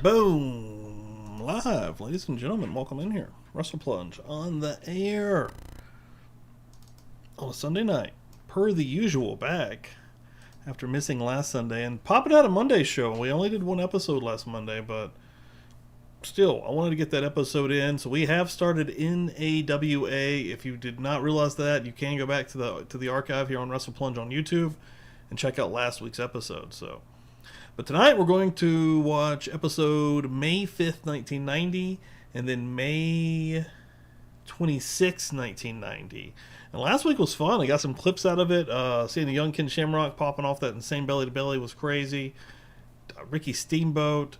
Boom! Live, ladies and gentlemen, welcome in here. Wrestle Plunge on the air on a Sunday night, per the usual, back after missing last Sunday and popping out a Monday show. We only did one episode last Monday, but still, I wanted to get that episode in. So we have started NAWA. If you did not realize that, you can go back to the archive here on Wrestle Plunge on YouTube and check out last week's episode. But tonight we're going to watch episode May 5th, 1990, and then May 26th, 1990. And last week was fun. I got some clips out of it. Seeing the young Ken Shamrock popping off that insane belly-to-belly was crazy. Ricky Steamboat.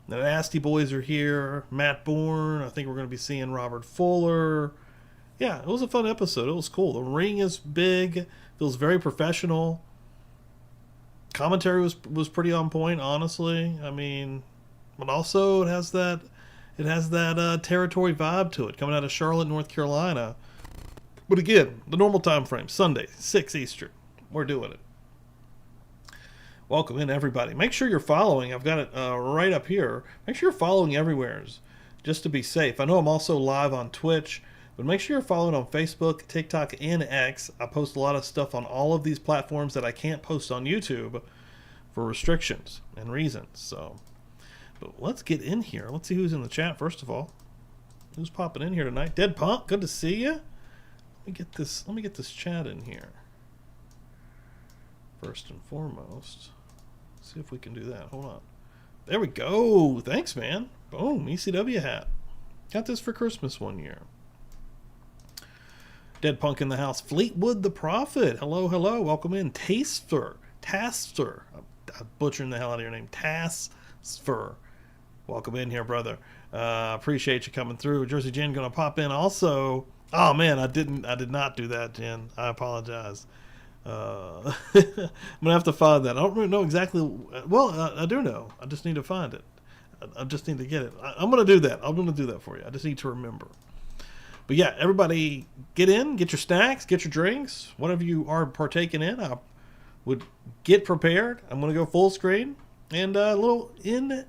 The Nasty Boys are here. Matt Bourne. I think we're going to be seeing Robert Fuller. Yeah, it was a fun episode. It was cool. The ring is big. Feels very professional. Commentary was pretty on point, honestly. I mean, but also it has that territory vibe to it, coming out of Charlotte, North Carolina. But again, the normal time frame, Sunday, 6 Eastern. We're doing it. Welcome in, everybody. Make sure you're following. I've got it right up here. Make sure you're following everywhere, just to be safe. I know I'm also live on Twitch, but make sure you're following on Facebook, TikTok, and X. I post a lot of stuff on all of these platforms that I can't post on YouTube for restrictions and reasons. But let's get in here. Let's see who's in the chat first of all. Who's popping in here tonight? Dead Punk, good to see you. Let me get this chat in here first and foremost. See if we can do that. Hold on. There we go. Thanks, man. Boom. ECW hat. Got this for Christmas one year. Dead Punk in the house. Fleetwood the Prophet. Hello, hello. Welcome in. Taster. I'm butchering the hell out of your name. Tasfer. Welcome in here, brother. Appreciate you coming through. Jersey Jen gonna pop in also. Oh man, I did not do that, Jen. I apologize. I'm gonna have to find that. I don't really know exactly. Well, I do know. I just need to find it. I just need to get it. I'm gonna do that. I'm gonna do that for you. I just need to remember. But yeah, everybody get in, get your snacks, get your drinks, whatever you are partaking in. I would get prepared. I'm gonna go full screen and a little NAWA.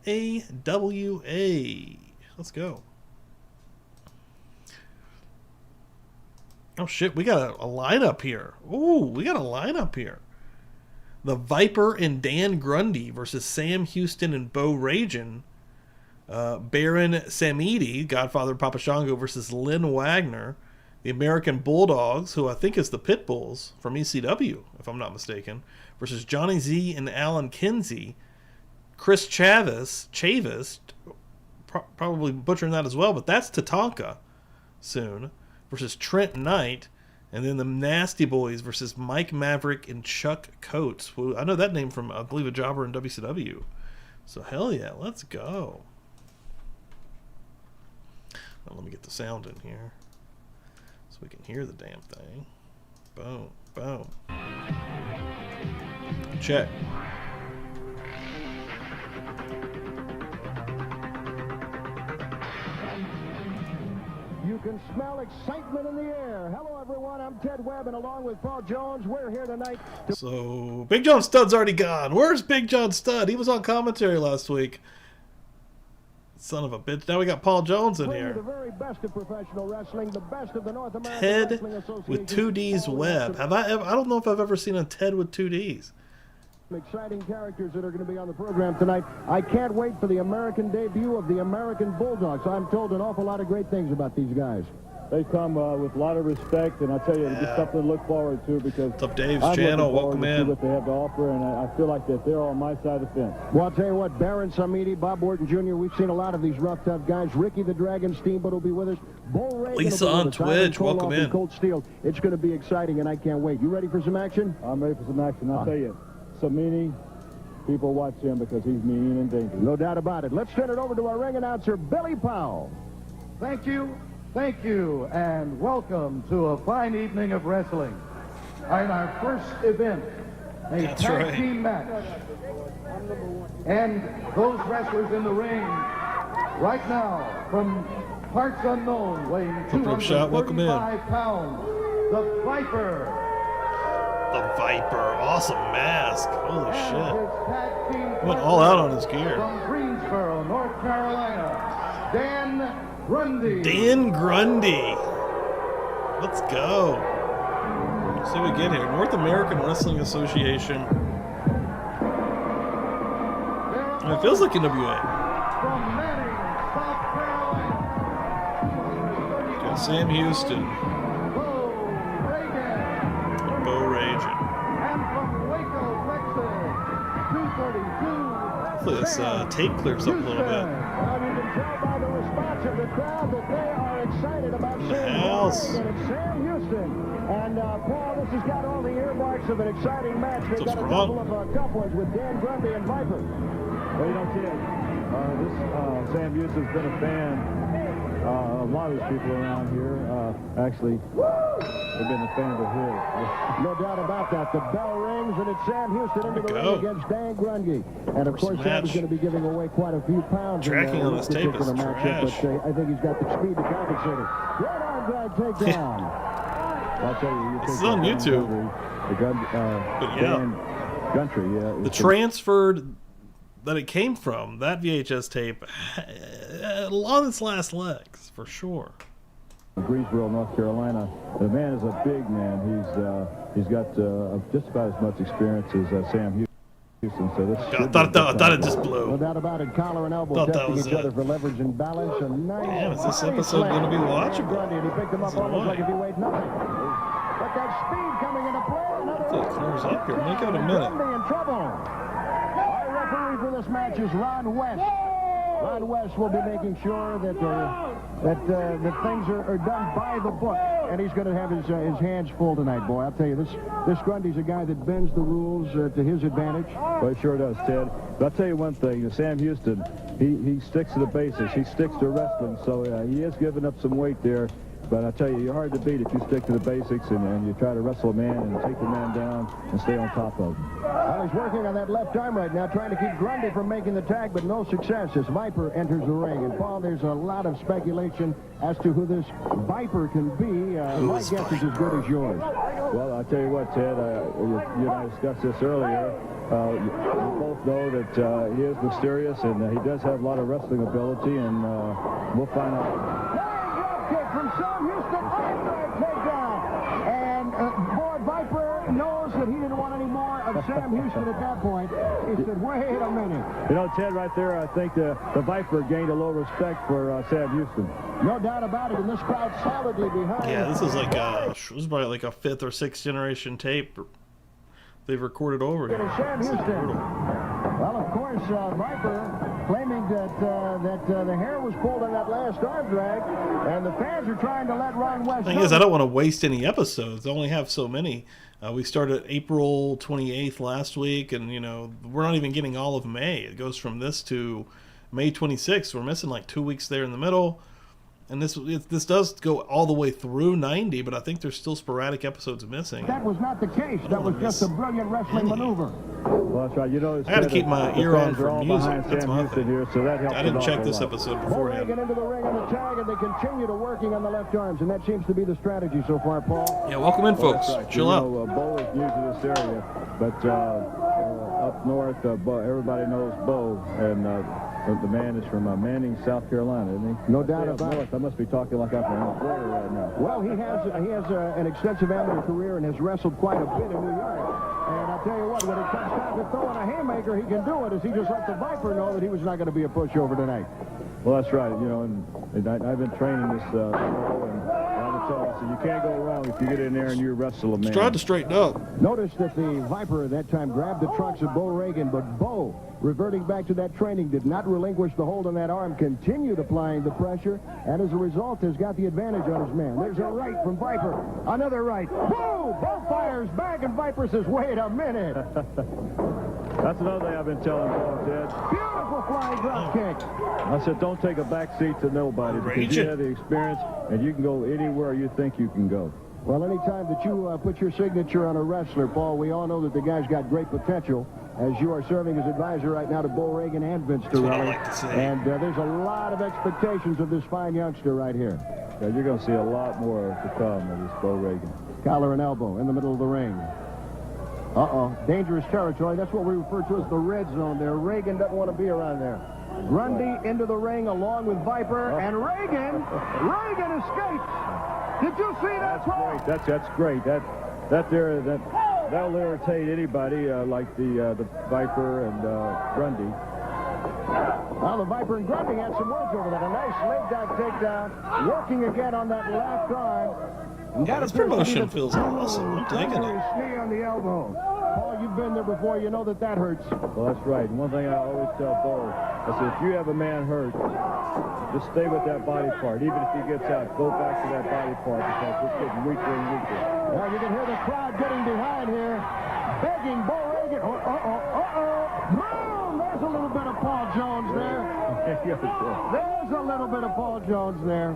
Let's go. Oh shit, we got a lineup here. Ooh, we got a lineup here. The Viper and Dan Grundy versus Sam Houston and Bo Ragin. Baron Samedi, Godfather Papa Shango versus Lynn Wagner. The American Bulldogs, who I think is the Pitbulls from ECW, if I'm not mistaken, versus Johnny Z and Alan Kinsey. Chris Chavis, probably butchering that as well, but that's Tatanka soon, versus Trent Knight. And then the Nasty Boys versus Mike Maverick and Chuck Coates. Who, I know that name from, I believe, a jobber in WCW. So hell yeah, let's go. Now, let me get the sound in here so we can hear the damn thing. Boom, boom. Check. You can smell excitement in the air. Hello, everyone. I'm Ted Webb, and along with Paul Jones, we're here tonight. So, Big John Studd's already gone. Where's Big John Studd? He was on commentary last week. Son of a bitch. Now we got Paul Jones in here. The very best of professional wrestling, the best of the North American Ted Wrestling Association with 2D's Webb. I don't know if I've ever seen a Ted with 2D's. Exciting characters that are going to be on the program tonight. I can't wait for the American debut of the American Bulldogs. I'm told an awful lot of great things about these guys. They come with a lot of respect, and I tell you, it's just something to look forward to because what's up, Dave's channel? Welcome in. What they have to offer, and I feel like that they're on my side of the fence. Well, I'll tell you what, Baron Samedi, Bob Orton Jr., we've seen a lot of these rough, tough guys. Ricky the Dragon Steamboat will be with us. Bull Ray Lisa on Twitch, welcome in. Cold Steel. It's going to be exciting, and I can't wait. You ready for some action? I'm ready for some action. I'll tell you, Samedi, people watch him because he's mean and dangerous. No doubt about it. Let's turn it over to our ring announcer, Billy Powell. Thank you, and welcome to a fine evening of wrestling. In our first event, a tag team match. And those wrestlers in the ring right now, from parts unknown, weighing 235 pounds, the Viper. The Viper. Awesome mask. Holy And shit. his tag team Went partner all out on his gear. From Greensboro, North Carolina, Dan Grundy. Dan Grundy. Let's go. Let's see what we get here. North American Wrestling Association. It feels like NWA. From Manning, South Carolina. Got Sam Houston. Bo Reagan. Bo Ragin. And from Waco, Texas, 232. Hopefully this tape clears up a little bit. Well, you can tell by the response of the crowd that they are excited about In the seeing house. Bo Reagan and Sam Houston. And Paul, this has got all the earmarks of an exciting match. They've got a couple of tough ones with Dan Grundy and Viper. Well, you know, Ted, Sam Houston's been a fan. A lot of these people around here, actually, have been a fan of his. No doubt about that. The bell rings, and it's Sam Houston into the Go. ring against Dan Grundy. And of course, First Sam is match. going to be giving away quite a few pounds Tracking in on this tape is particular matchup, trash. but I think he's got the speed to compensate it. Great arm drag takedown. I'll tell you, This is on YouTube. The gun, But yeah. Dan Country, yeah. The transferred that it came from, that VHS tape, on its last legs, for sure. Greensboro, North Carolina. The man is a big man. He's got just about as much experience as Sam Houston. So this I should thought it just No blew. doubt about it. Collar and elbow Thought that testing was each it. other for leverage and balance. A nice Damn, is this body episode slam gonna be from watchable? Grundy, and he picked him up This is almost like if he annoying. weighed nothing. But that speed coming into play. Another Hopefully it clears up here. Make it a minute. Grundy in trouble. Our referee for this match is Ron West. Ron West will be making sure that things are done by the book, and he's going to have his hands full tonight, boy. I'll tell you, this Grundy's a guy that bends the rules to his advantage. Well, it sure does, Ted. But I'll tell you one thing. Sam Houston, he sticks to the basics. He sticks to wrestling, so he has given up some weight there. But I tell you, you're hard to beat if you stick to the basics and you try to wrestle a man and take the man down and stay on top of him. Well, he's working on that left arm right now, trying to keep Grundy from making the tag, but no success as Viper enters the ring. And, Paul, there's a lot of speculation as to who this Viper can be. My guess is as good as yours. Well, I'll tell you what, Ted, you and I discussed this earlier. We both know that he is mysterious and he does have a lot of wrestling ability, and we'll find out. Kick from Sam Houston, takedown. And boy, Viper knows that he didn't want any more of Sam Houston at that point. He said, wait a minute. You know, Ted, right there, I think the Viper gained a little respect for Sam Houston. No doubt about it, and this crowd solidly behind. Yeah, this is like this was probably like a 5th or 6th generation tape they've recorded over here. Sam This is Houston. brutal. Well, of course, Viper claiming that the hair was pulled on that last arm drag, and the fans are trying to let Ron West Thing know. is, I don't want to waste any episodes. I only have so many. We started April 28th last week, and we're not even getting all of May. It goes from this to May 26th. We're missing like 2 weeks there in the middle. And this does go all the way through 90, but I think there's still sporadic episodes missing. That was not the case. That was just a brilliant wrestling maneuver. Well, that's right. You know, I gotta keep my ear on for music. Behind That's Sam my Houston thing. here, so that helps. I didn't an check awful this lot. episode Bo beforehand. Reagan into the ring on the tag, and they continue to working on the left arms, and that seems to be the strategy so far, Paul. Yeah, welcome in, folks. That's right. Chill you out. know, Bo is new to this area, but up north, Bo, everybody knows Bo, and the man is from Manning, South Carolina, isn't he? No doubt Up about it. north, I must be talking like I'm from Florida right now. Well, he has an extensive amateur career and has wrestled quite a bit in New York. And I'll tell you what, when it comes time to throwing a haymaker, he can do it, as he just let the Viper know that he was not going to be a pushover tonight. Well, that's right. You know, and I've been training this show, and I'll tell you, so you can't go wrong if you get in there and you wrestle a man. Tried to straighten up. Notice that the Viper at that time grabbed the trunks of Bo Reagan, but Bo, reverting back to that training, did not relinquish the hold on that arm, continued applying the pressure, and as a result has got the advantage on his man. There's a right from Viper. Another right. Boom! Bo fires back, and Viper says, wait a minute. That's another thing I've been telling Bo, Ted. Beautiful flying drop kick. I said, don't take a back seat to nobody because you Raging. have the experience and you can go anywhere you think you can go. Well, anytime that you put your signature on a wrestler, Paul, we all know that the guy's got great potential, as you are serving as advisor right now to Bo Reagan and Vince what I Torelli. like to see. And there's a lot of expectations of this fine youngster right here. Yeah, you're going to see a lot more to come of this Bo Reagan. Collar and elbow in the middle of the ring. Uh-oh. Dangerous territory. That's what we refer to as the red zone there. Reagan doesn't want to be around there. Grundy into the ring along with Viper, and Reagan escapes. Did you see that, Paul? That's great. That'll irritate anybody like the Viper and Grundy. Well, the Viper and Grundy had some words over that. A nice leg dive takedown, working again on that left arm. Yeah, this promotion feels awesome. I'm taking it. Knee on the elbow. Paul, you've been there before. You know that hurts. Well, that's right. And one thing I always tell Bo, I said, if you have a man hurt, just stay with that body part. Even if he gets out, go back to that body part because it's getting weaker and weaker. Well, you can hear the crowd getting behind here, begging Bo Reagan. Boom! There's a little bit of Paul Jones there. There's a little bit of Paul Jones there.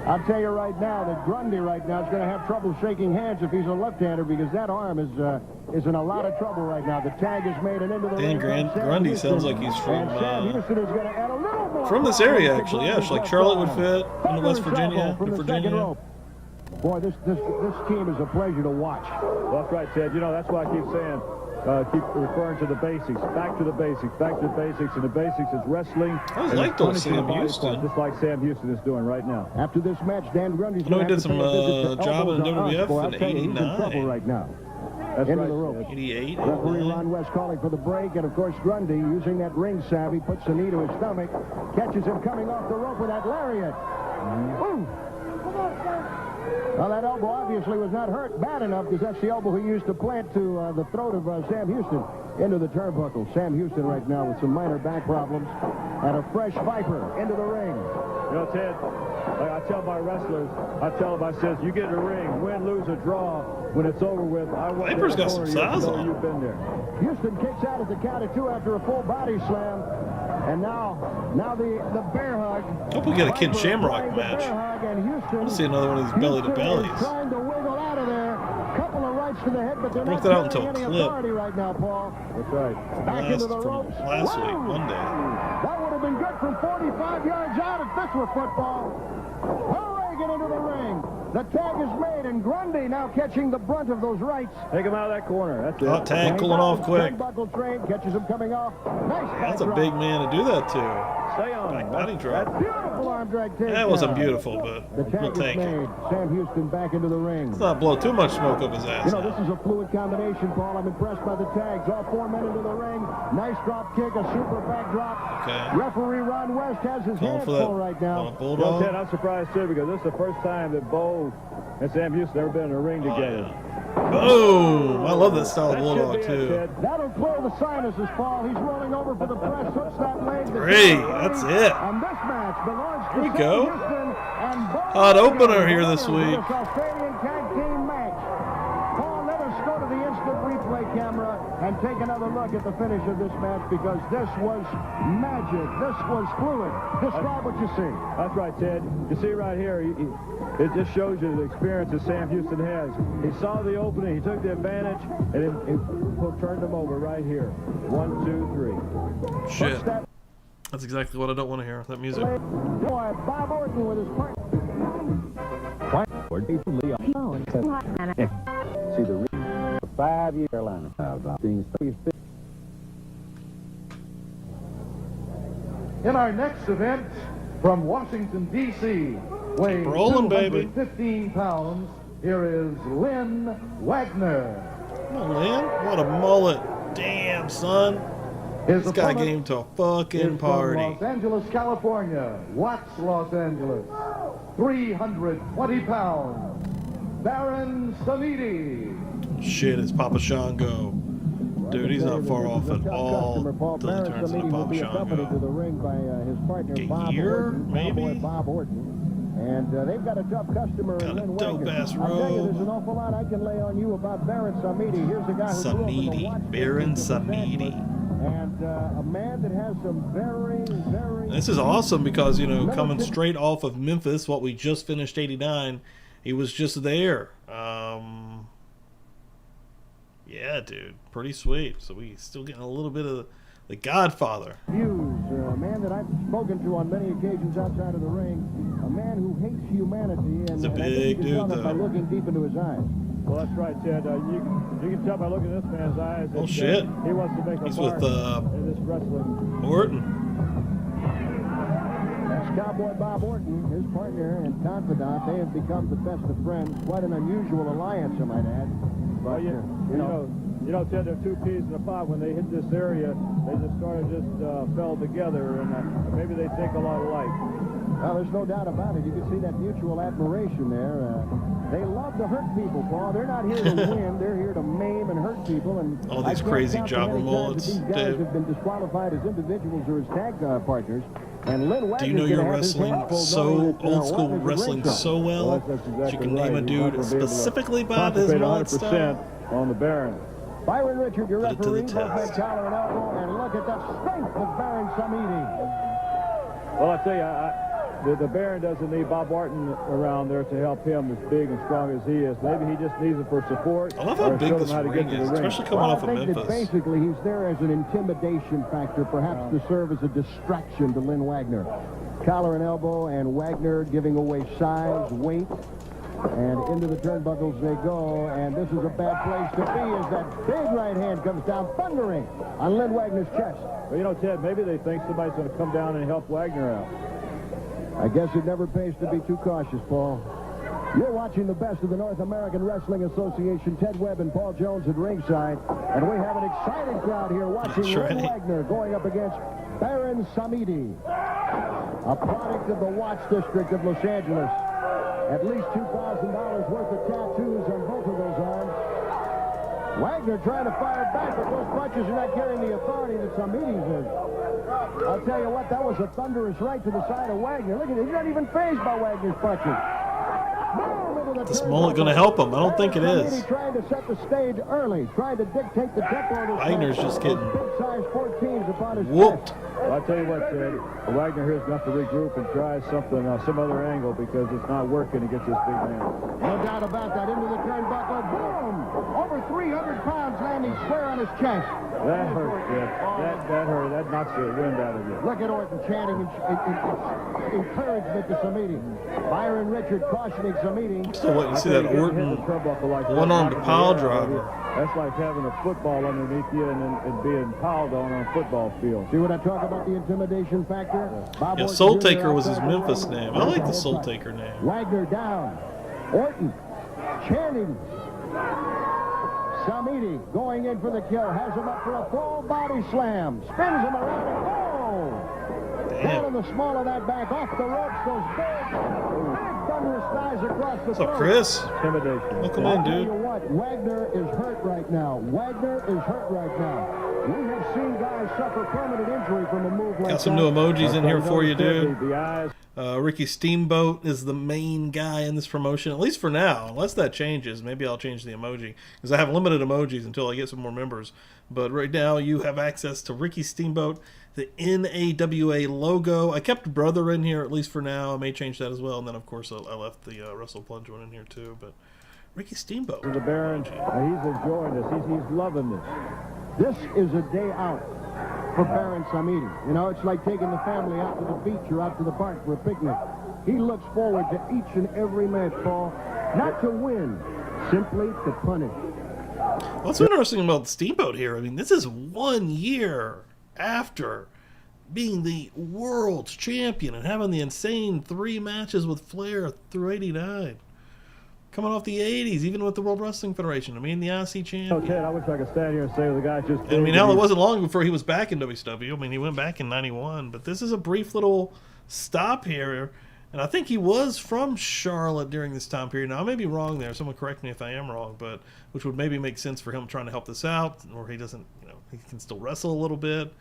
I'll tell you right now that Grundy right now is going to have trouble shaking hands if he's a left-hander because that arm is in a lot of trouble right now. The tag is made and into the ring. Grundy sounds like he's from this from area, actually. Yeah, like Charlotte would fit into West Virginia. Boy, this team is a pleasure to watch. Well, that's right, Ted. You know, that's why I keep saying, keep referring to the basics. Back to the basics. Back to the basics. And the basics is wrestling. I was like those Sam Houston. Just like Sam Houston is doing right now. After this match, Dan Grundy's going to did some job in WWF in '89. Right now. That's into right, the rope. 88. Referee Ron West calling for the break, and of course Grundy, using that ring savvy, puts a knee to his stomach, catches him coming off the rope with that lariat. Ooh. Well, that elbow obviously was not hurt bad enough because that's the elbow he used to plant to the throat of Sam Houston into the turnbuckle. Sam Houston right now with some minor back problems and a fresh Viper into the ring. You know, Ted, like I tell my wrestlers, I tell them, I says, you get in the ring, win, lose, or draw. When it's over with, I want Viper's got some size on him. You've been there. Houston kicks out at the count of 2 after a full body slam. And now the bear hug. Hope we get a Kid Shamrock match. I want to see another one of these belly-to-bellies. Trying to wiggle out of there. Couple of rights to the head, but they're not that out getting until any clip. authority right now, Paul. That's right. Back into the ropes. Last week, Monday. That would have been good from 45 yards out if this were football. Reagan into the ring. The tag is made, and Grundy now catching the brunt of those rights. Take him out of that corner. That's it. Hot tag cooling off quick. Buckle train catches him coming off. Nice. That's a big man to do that to. Stay on. Back body drop. Beautiful arm drag takedown. That wasn't beautiful, but The we'll tag take is it. made. Sam Houston back into the ring. Let's not blow too much smoke up his ass. You know, this is a fluid combination, Paul. I'm impressed by the tags. All 4 men into the ring. Nice drop kick, a super back drop. Okay. Referee Ron West has his hands full right now. Bulldog. Ted, I'm surprised too because this is the first time that Bo and Sam Houston ever been in a ring together. Boom! I love that style of bulldog too. That'll clear the sinuses, Paul. He's rolling over for the press. Hooks that leg. 3. That's it. And this match belongs to Here we Sam go. Houston and Bo Hot Reagan, opener here this winners of week. this Australian tag team match. Paul, let us go to the instant replay camera and take another look at the finish of this match because this was magic. This was fluid. Describe what you see. That's right, Ted. You see right here, it just shows you the experience that Sam Houston has. He saw the opening, he took the advantage, and he turned him over right here. 1, 2, 3. Shit. That's exactly what I don't want to hear. That music. Boy, Bob Orton with his partner. See the ring for 5 years. Carolina. In our next event, from Washington, D.C., weighing rolling, baby. 215 pounds, here is Lynn Wagner. Come on, Lynn. What a mullet. Damn, son. This guy came to a fucking party. Los Angeles, California. Watts, Los Angeles. 320 pounds. Baron Samedi. Shit, it's Papa Shango. Dude, he's not far off at all until he turns into Papa Shango. A year, maybe? Bob Orton. And they've got a tough customer. Got a dope-ass I'll tell you, robe. there's an awful lot I can lay on you about Baron Samedi. Here's a guy who Samedi. Baron Samedi. And a man that has some very, very... This is awesome because, you know, coming straight off of Memphis, what we just finished 89, he was just there. Yeah, dude. Pretty sweet. So we still getting a little bit of the Godfather. Views, a man that I've spoken to on many occasions outside of the ring, a man who hates humanity, and He's a I think big you can tell dude, that by though. looking deep into his eyes. Well, that's right, Ted. You can tell by looking at this man's eyes that shit. He wants to make a He's mark with in this wrestling. Orton. That's Cowboy Bob Orton, his partner and confidant. They have become the best of friends. Quite an unusual alliance, I might add. But, Well, you know, Ted, there are two peas in a pod. When they hit this area, they just fell together, and maybe they think a lot alike. well, there's no doubt about it. You can see that mutual admiration there. They love to hurt people, Paul. They're not here to win. They're here to maim and hurt people. And All these I can't crazy count the jobber many times mullets, that these guys Dave. have been disqualified as individuals or as tag partners. And Lynn Do you know your wrestling so old school wrestling so well That's that exactly you can right. name a He's not dude gonna be able to specifically by his concentrate mullet style? 100% on the Baron. Byron Richard, your Put it to the referee, both test. had collar and elbow, and look at the strength of Baron Samedi. Well, I tell you, the Baron doesn't need Bob Orton around there to help him as big and strong as he is. Maybe he just needs it for support. I love how or big show this him how to ring get to is, the ring. especially coming off of I think that Memphis. basically he's there as an intimidation factor, perhaps to serve as a distraction to Lynn Wagner. Collar and elbow, and Wagner giving away size, weight, and into the turnbuckles they go. And this is a bad place to be as that big right hand comes down, thundering on Lynn Wagner's chest. Well, you know, Ted, maybe they think somebody's going to come down and help Wagner out. I guess it never pays to be too cautious, Paul. You're watching the best of the North American Wrestling Association. Ted Webb and Paul Jones at ringside. And we have an excited crowd here watching That's Lynn right. Wagner going up against Baron Samedi, a product of the Watts District of Los Angeles. At least $2,000 worth of tattoos on both of those arms. Wagner trying to fire back, but those punches are not carrying the authority that Samedi's is. I'll tell you what, that was a thunderous right to the side of Wagner. Look at it, he's not even fazed by Wagner's punches. Boom, into the This turnbuckle. mullet going to help him? I don't think it Samedi is. trying to set the stage early, trying to dictate the tempo of this Wagner's match. just getting Big size 14s upon his whooped. chest. Well, I'll tell you what, Ted, Wagner here's got to regroup and try something, some other angle, because it's not working against this big man. No doubt about that. Into the turnbuckle. Boom! Over 300 pounds landing square on his chest. That hurts, Ted. That hurt. That knocks the wind out of you. Look at Orton chanting encouragement to Samedi. Byron Richard cautioning Samedi. Still waiting to see that Orton one-armed pile driver. That's like having a football underneath you and being piled on a football field. See what I talk about, the intimidation factor? Bob Yeah, Orton Soul Jr. Taker was his outside the Memphis ring. name. I like the Soul Taker name. Wagner down. Orton chanting. Samedi going in for the kill. Has him up for a full body slam. Spins him around and oh! Down in the small of that back. Off the ropes. Those big thunderous thighs across the What's up, throat. Chris? Intimidation. Welcome I'll in, tell you dude. what, Wagner is hurt right now. Wagner is hurt right now. We have seen guys suffer permanent injury from a move like Got some that. new emojis in here for you, dude. The eyes. Ricky Steamboat is the main guy in this promotion, at least for now. Unless that changes, maybe I'll change the emoji, because I have limited emojis until I get some more members. But right now, you have access to Ricky Steamboat, the NAWA logo. I kept Brother in here, at least for now. I may change that as well. And then, of course, I left the Wrestle Plunge one in here, too. But Ricky Steamboat. The Baron, he's enjoying this. He's loving this. This is a day out for Baron Samedi. You know, it's like taking the family out to the beach or out to the park for a picnic. He looks forward to each and every match, Paul. Not to win, simply to punish. What's interesting about Steamboat here, I mean, this is 1 year after being the world champion and having the insane 3 matches with Flair through 89. Coming off the 80s, even with the World Wrestling Federation. I mean, the IC Oh, champion. Ted, I wish I could stand here and say the guy just. I mean, hell, it wasn't long before he was back in WCW. I mean, he went back in 91. But this is a brief little stop here. And I think he was from Charlotte during this time period. Now, I may be wrong there. Someone correct me if I am wrong. But which would maybe make sense for him trying to help this out. Or he doesn't, you know, he can still wrestle a little bit.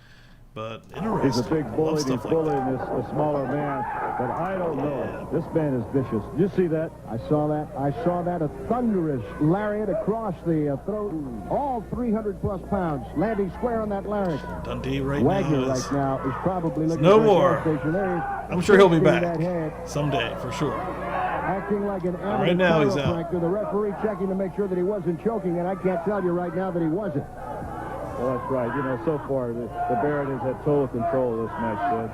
But interesting. He's a big I love bully. He's stuff like bullying that. a smaller man. But I don't know. This man is vicious. Did you see that? I saw that. A thunderous lariat across the throat. All 300-plus pounds landing square on that larynx. Dundee right Wagner now is right now is probably looking no for more. a gas station. There he is. I'm sure he'll be Twisting back that head, someday, for sure. acting like an amateur Right now, he's out. chiropractor. The referee checking to make sure that he wasn't choking, and I can't tell you right now that he wasn't. Well, that's right. You know, so far, the Baron has had total control of this match, Ted.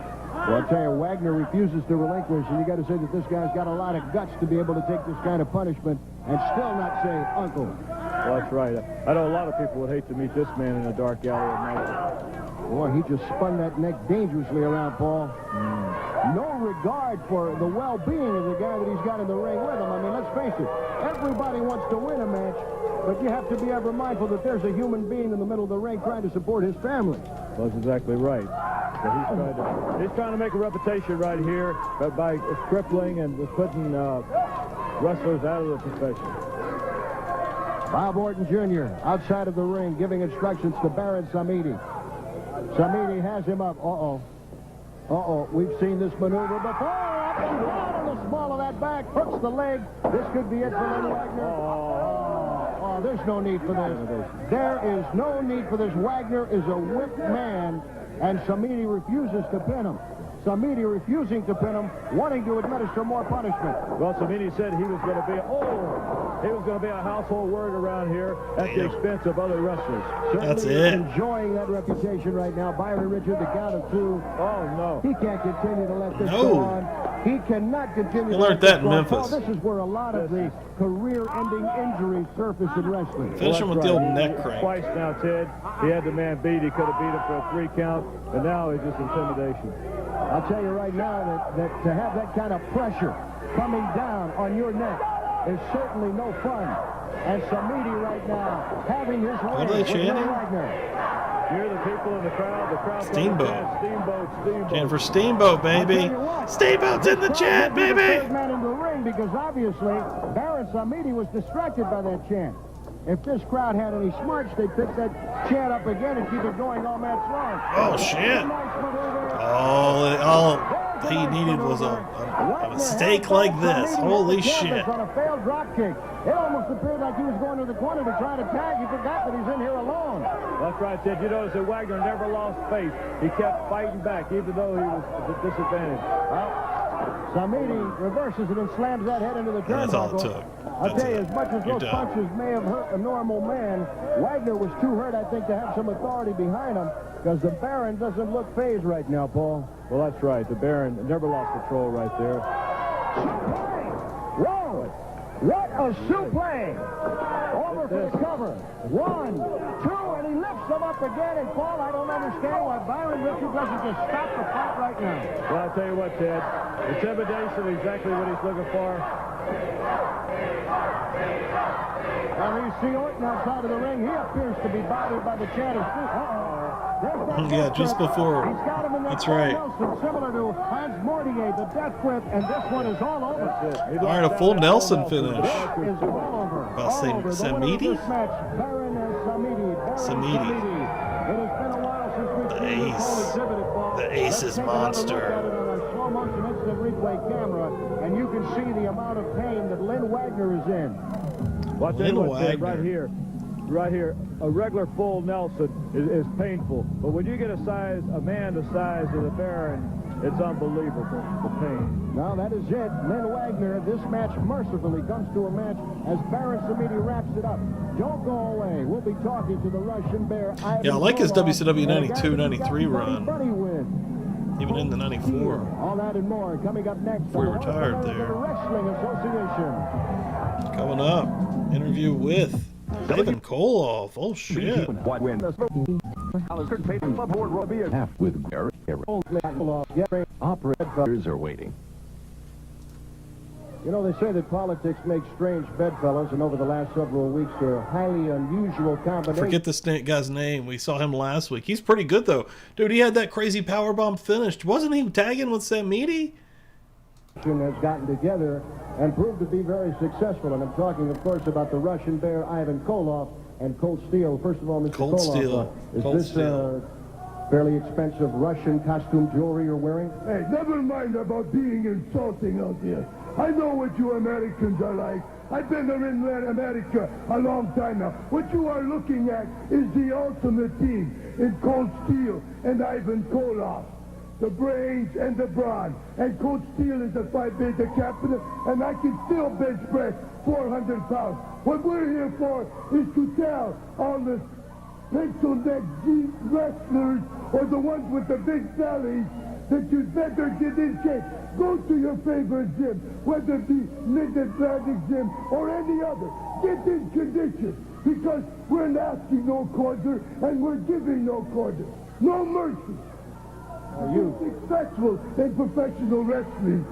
Well, I'll tell you, Wagner refuses to relinquish, and you got to say that this guy's got a lot of guts to be able to take this kind of punishment and still not say uncle. Well, that's right. I know a lot of people would hate to meet this man in a dark alley at night. Boy, he just spun that neck dangerously around, Paul. No regard for the well-being of the guy that he's got in the ring with him. I mean, let's face it, everybody wants to win a match, but you have to be ever mindful that there's a human being in the middle of the ring trying to support his family. That's exactly right. But he's trying to make a reputation right here by crippling and putting wrestlers out of the profession. Bob Orton Jr. outside of the ring giving instructions to Baron Samedi. Samedi has him up. We've seen this maneuver before. Up and down on the small of that back. Hooks the leg. This could be it for Lynn Wagner. There's no need for this. There is no need for this. Wagner is a whipped man, and Samedi refuses to pin him. Samedi refusing to pin him, wanting to administer more punishment. Well, Samedi said he was going to be a household word around here at the expense of other wrestlers. That's Certainly it. Enjoying that reputation right now. Byron Richard, the count of 2. Oh, no. He can't continue to let this go on. He cannot continue to learned let that this in go on. Memphis. Paul, this is where a lot of the career-ending injuries surface in wrestling. Finish him with the old neck crank. Twice now, Ted. He had the man beat. He could have beat him for a 3 count, and now it's just intimidation. I'll tell you right now that to have that kind of pressure coming down on your neck is certainly no fun. And Samedi right now having his way What are they with chanting? Wagner. Hear the people in the crowd. The crowd Steamboat. Steamboat. Chanting for Steamboat, baby. Steamboat's in the chat, The baby. third man in the ring, because obviously Baron Samedi was distracted by that chant. If this crowd had any smarts, they'd pick that chant up again and keep it going all match long. Oh, shit. All he needed was a mistake like this. Holy shit. On a failed drop kick. It almost appeared like he was going to the corner to try to tag. He forgot that he's in here alone. That's right, Ted. You notice that Wagner never lost faith. He kept fighting back, even though he was at a disadvantage. Samedi reverses it and slams that head into the turnbuckle. That's all it took. I'll tell you, it. as much as You're those done. punches may have hurt a normal man, Wagner was too hurt, I think, to have some authority behind him, because the Baron doesn't look phased right now, Paul. Well, that's right. The Baron never lost control right there. Whoa! What a suplex! Over for the cover. 1, 2, and he lifts him up again. And Paul, I don't understand why Byron Richard doesn't just stop the fight right now. Well, I'll tell you what, Ted. Intimidation is exactly what he's looking for. Now you see Orton outside of the ring. He appears to be bothered by the chant of Yeah, just before. He's got him in that That's right. Nelson, similar to Hans Mortier, the death grip, and this one is all over. All right, a full Nelson finish. This is all over. About All over. The winner of Samedi? this match, Baron and Samedi. Samedi. It has been a while since we've seen this whole ace. exhibit, Paul. The Let's ace's take another monster. look at it on a slow-motion instant replay camera, and you can see the amount of pain that Lynn Wagner is in. Well, I'll tell you Lynn what, Ted, Wagner. right here, a regular full Nelson is painful. But when you get a man the size of the Baron, it's unbelievable, the pain. Now that is it. Lynn Wagner, this match mercifully comes to a match as Baron Samedi wraps it up. Don't go away. We'll be talking to the Russian Bear. Yeah, I like his WCW 92, 93 run. run. Even in the 94. All that and more coming up next. Before he on the retired North American there. Wrestling Association. Coming up, interview with Ivan Koloff. Oh, shit. Operators are waiting. You know, they say that politics makes strange bedfellows, and over the last several weeks, there are highly unusual combinations. Forget this guy's name. We saw him last week. He's pretty good, though. Dude, he had that crazy powerbomb finished. Wasn't he tagging with Samedi? Has gotten together and proved to be very successful. And I'm talking, of course, about the Russian Bear, Ivan Koloff, and Colt Steele. First of all, Mr. Colt Koloff, Steele. is Colt this Steele. fairly expensive Russian costume jewelry you're wearing? Hey, never mind about being insulting out here. I know what you Americans are like. I've been there in America a long time now. What you are looking at is the ultimate team in Colt Steele and Ivan Koloff. The brains and the brawn. And Colt Steele is a 5-beta captain, and I can still bench press 400 pounds. What we're here for is to tell all the pencil neck Jeep wrestlers or the ones with the big bellies that you'd better get in shape. Go to your favorite gym, whether it be Mid-Atlantic Gym or any other. Get in condition, because we're not asking no quarter and we're giving no quarter. No mercy. You're successful in professional wrestling.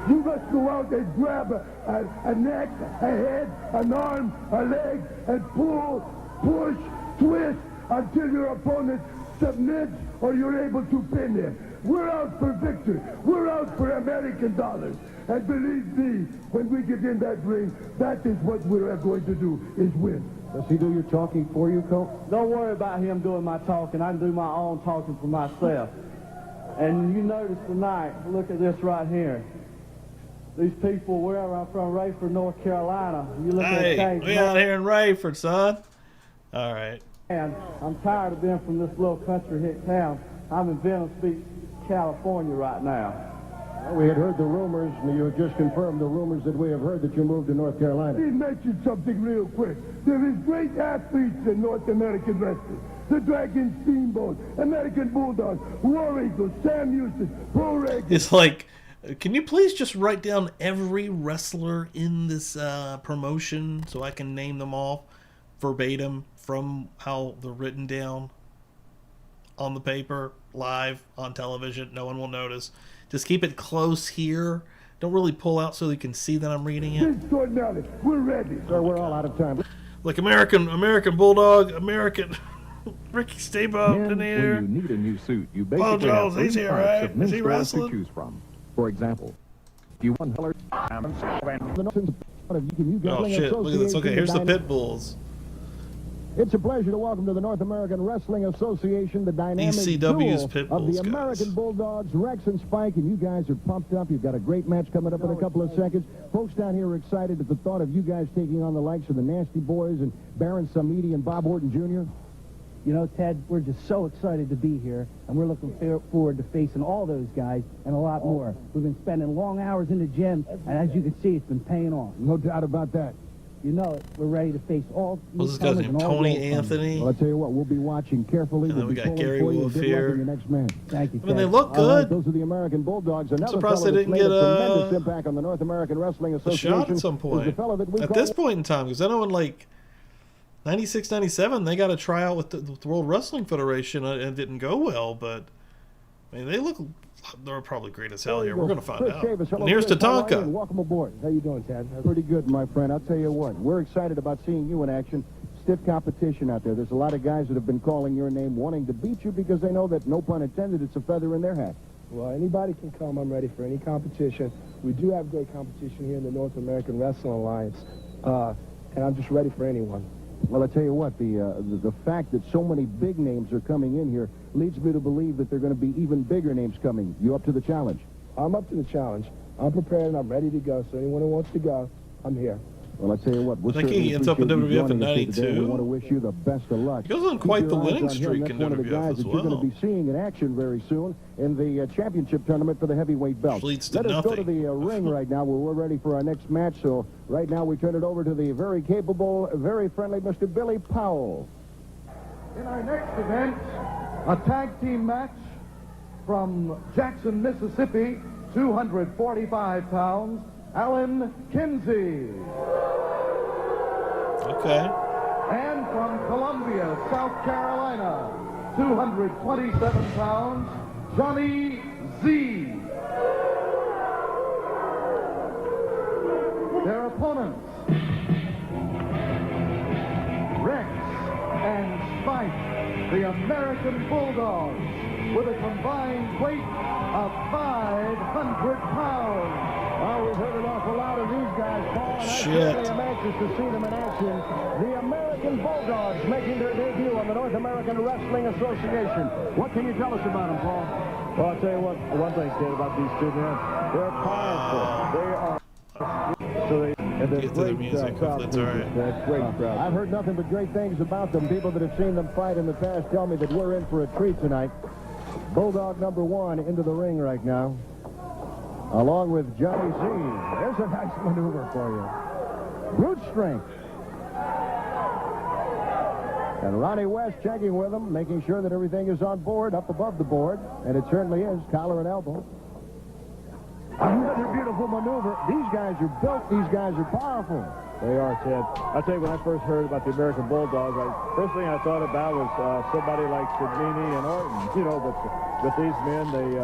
You must go out and grab a neck, a head, an arm, a leg, and pull, push, twist until your opponent submits or you're able to pin him. We're out for victory. We're out for American dollars. And believe me, when we get in that ring, that is what we're going to do, is win. Does he do your talking for you, Coach? Don't worry about him doing my talking. I can do my own talking for myself. And you notice tonight, look at this right here. These people, wherever I'm from, Rayford, North Carolina. You look Hey, at we out here in Rayford, son. All right. and I'm tired of being from this little country hick town. I'm in Venice Beach, California right now. Well, we had heard the rumors, and you had just confirmed the rumors that we have heard that you moved to North Carolina. He mentioned something real quick. There is great athletes in North American wrestling. The Dragon Steamboat, American Bulldog, War Eagle, Sam Houston, Pro Reagan. It's like, can you please just write down every wrestler in this promotion so I can name them all verbatim from how they're written down on the paper, live, on television? No one will notice. Just keep it close here. Don't really pull out so you can see that I'm reading it. Vince Tornelli, we're ready. Sir, we're all out of time. Like American Bulldog, American Ricky Steamboat in When here. you need a new suit, you Paul basically Jones, have he's three here, types right? of Is men's he stores to wrestling? choose from. For example, if you want color, Oh shit! Look at this. Okay, here's the pit bulls. It's a pleasure to welcome to the North American Wrestling Association the dynamic ECW's duel Pit of Bulls, the American guys. Bulldogs, Rex and Spike, and you guys are pumped up. You've got a great match coming up in a couple of seconds. Folks down here are excited at the thought of you guys taking on the likes of the Nasty Boys and Baron Samedi and Bob Orton Jr. You know, Ted, we're just so excited to be here, and we're looking forward to facing all those guys and a lot more. We've been spending long hours in the gym, and as you can see, it's been paying off. No doubt about that. You know it. We're ready to face all What's this guy's newcomers name? and all Tony world comers. Anthony. Well, I'll tell you what, we'll be watching carefully. And then We'll we be got pulling Gary for you. Wolf Good luck here. in your next man. Thank you, I mean, they Ted. look All right, good. those are the American Bulldogs. Another surprised fellow they that's didn't made get a tremendous impact on the North American Wrestling A Association. shot at some is the point. fellow that we At call this point in time, because I know in like 96, 97, they got a tryout with the World Wrestling Federation and it didn't go well, but I mean, they're probably great as hell here. We're going to find Chris out. Davis, hello, And here's Chris. How are you? And Tatanka. welcome aboard. How you doing, Ted? Pretty good, my friend. I'll tell you what, we're excited about seeing you in action. Stiff competition out there. There's a lot of guys that have been calling your name, wanting to beat you because they know that, no pun intended, it's a feather in their hat. Well, anybody can come. I'm ready for any competition. We do have great competition here in the North American Wrestling Alliance, and I'm just ready for anyone. Well, I tell you what, the fact that so many big names are coming in here leads me to believe that there are going to be even bigger names coming. You up to the challenge? I'm up to the challenge. I'm prepared and I'm ready to go. So anyone who wants to go, I'm here. Well, I tell you what, we'll I think he certainly ends up in appreciate you WWF in joining us here today. 92. We want to wish you the best of luck. He goes on Keep quite your the eyes winning on him. streak That's in one of the WWF guys as that you're going well. to be seeing in action very soon in the championship tournament for the heavyweight belt. Which leads to Let us go to nothing. the ring right now where we're ready for our next match. So right now we turn it over to the very capable, very friendly Mr. Billy Powell. In our next event, a tag team match from Jackson, Mississippi, 245 pounds, Alan Kinsey. Okay. And from Columbia, South Carolina, 227 pounds, Johnny Z. Their opponents, Rex and Spike, the American Bulldogs, with a combined weight of 500 pounds. Oh, we've heard an awful lot of these guys, Paul, and I Shit. certainly am anxious to see them in action. The American Bulldogs making their debut on the North American Wrestling Association. What can you tell us about them, Paul? Well, I'll tell you what, one thing, Ted, about these two men, they're powerful. They are. So they, and they're Get to the great music, crowd that's all right. pleasers. They're great crowd. I've heard nothing but great things about them. People that have seen them fight in the past tell me that we're in for a treat tonight. Bulldog number one into the ring right now, along with Johnny Z. There's a nice maneuver for you. Brute strength. And Ronnie West checking with him, making sure that everything is on board, up above the board. And it certainly is. Collar and elbow. Another beautiful maneuver. These guys are built. These guys are powerful. They are, Ted. I'll tell you, when I first heard about the American Bulldogs, first thing I thought about was somebody like Sidney and Orton. You know, but these men, they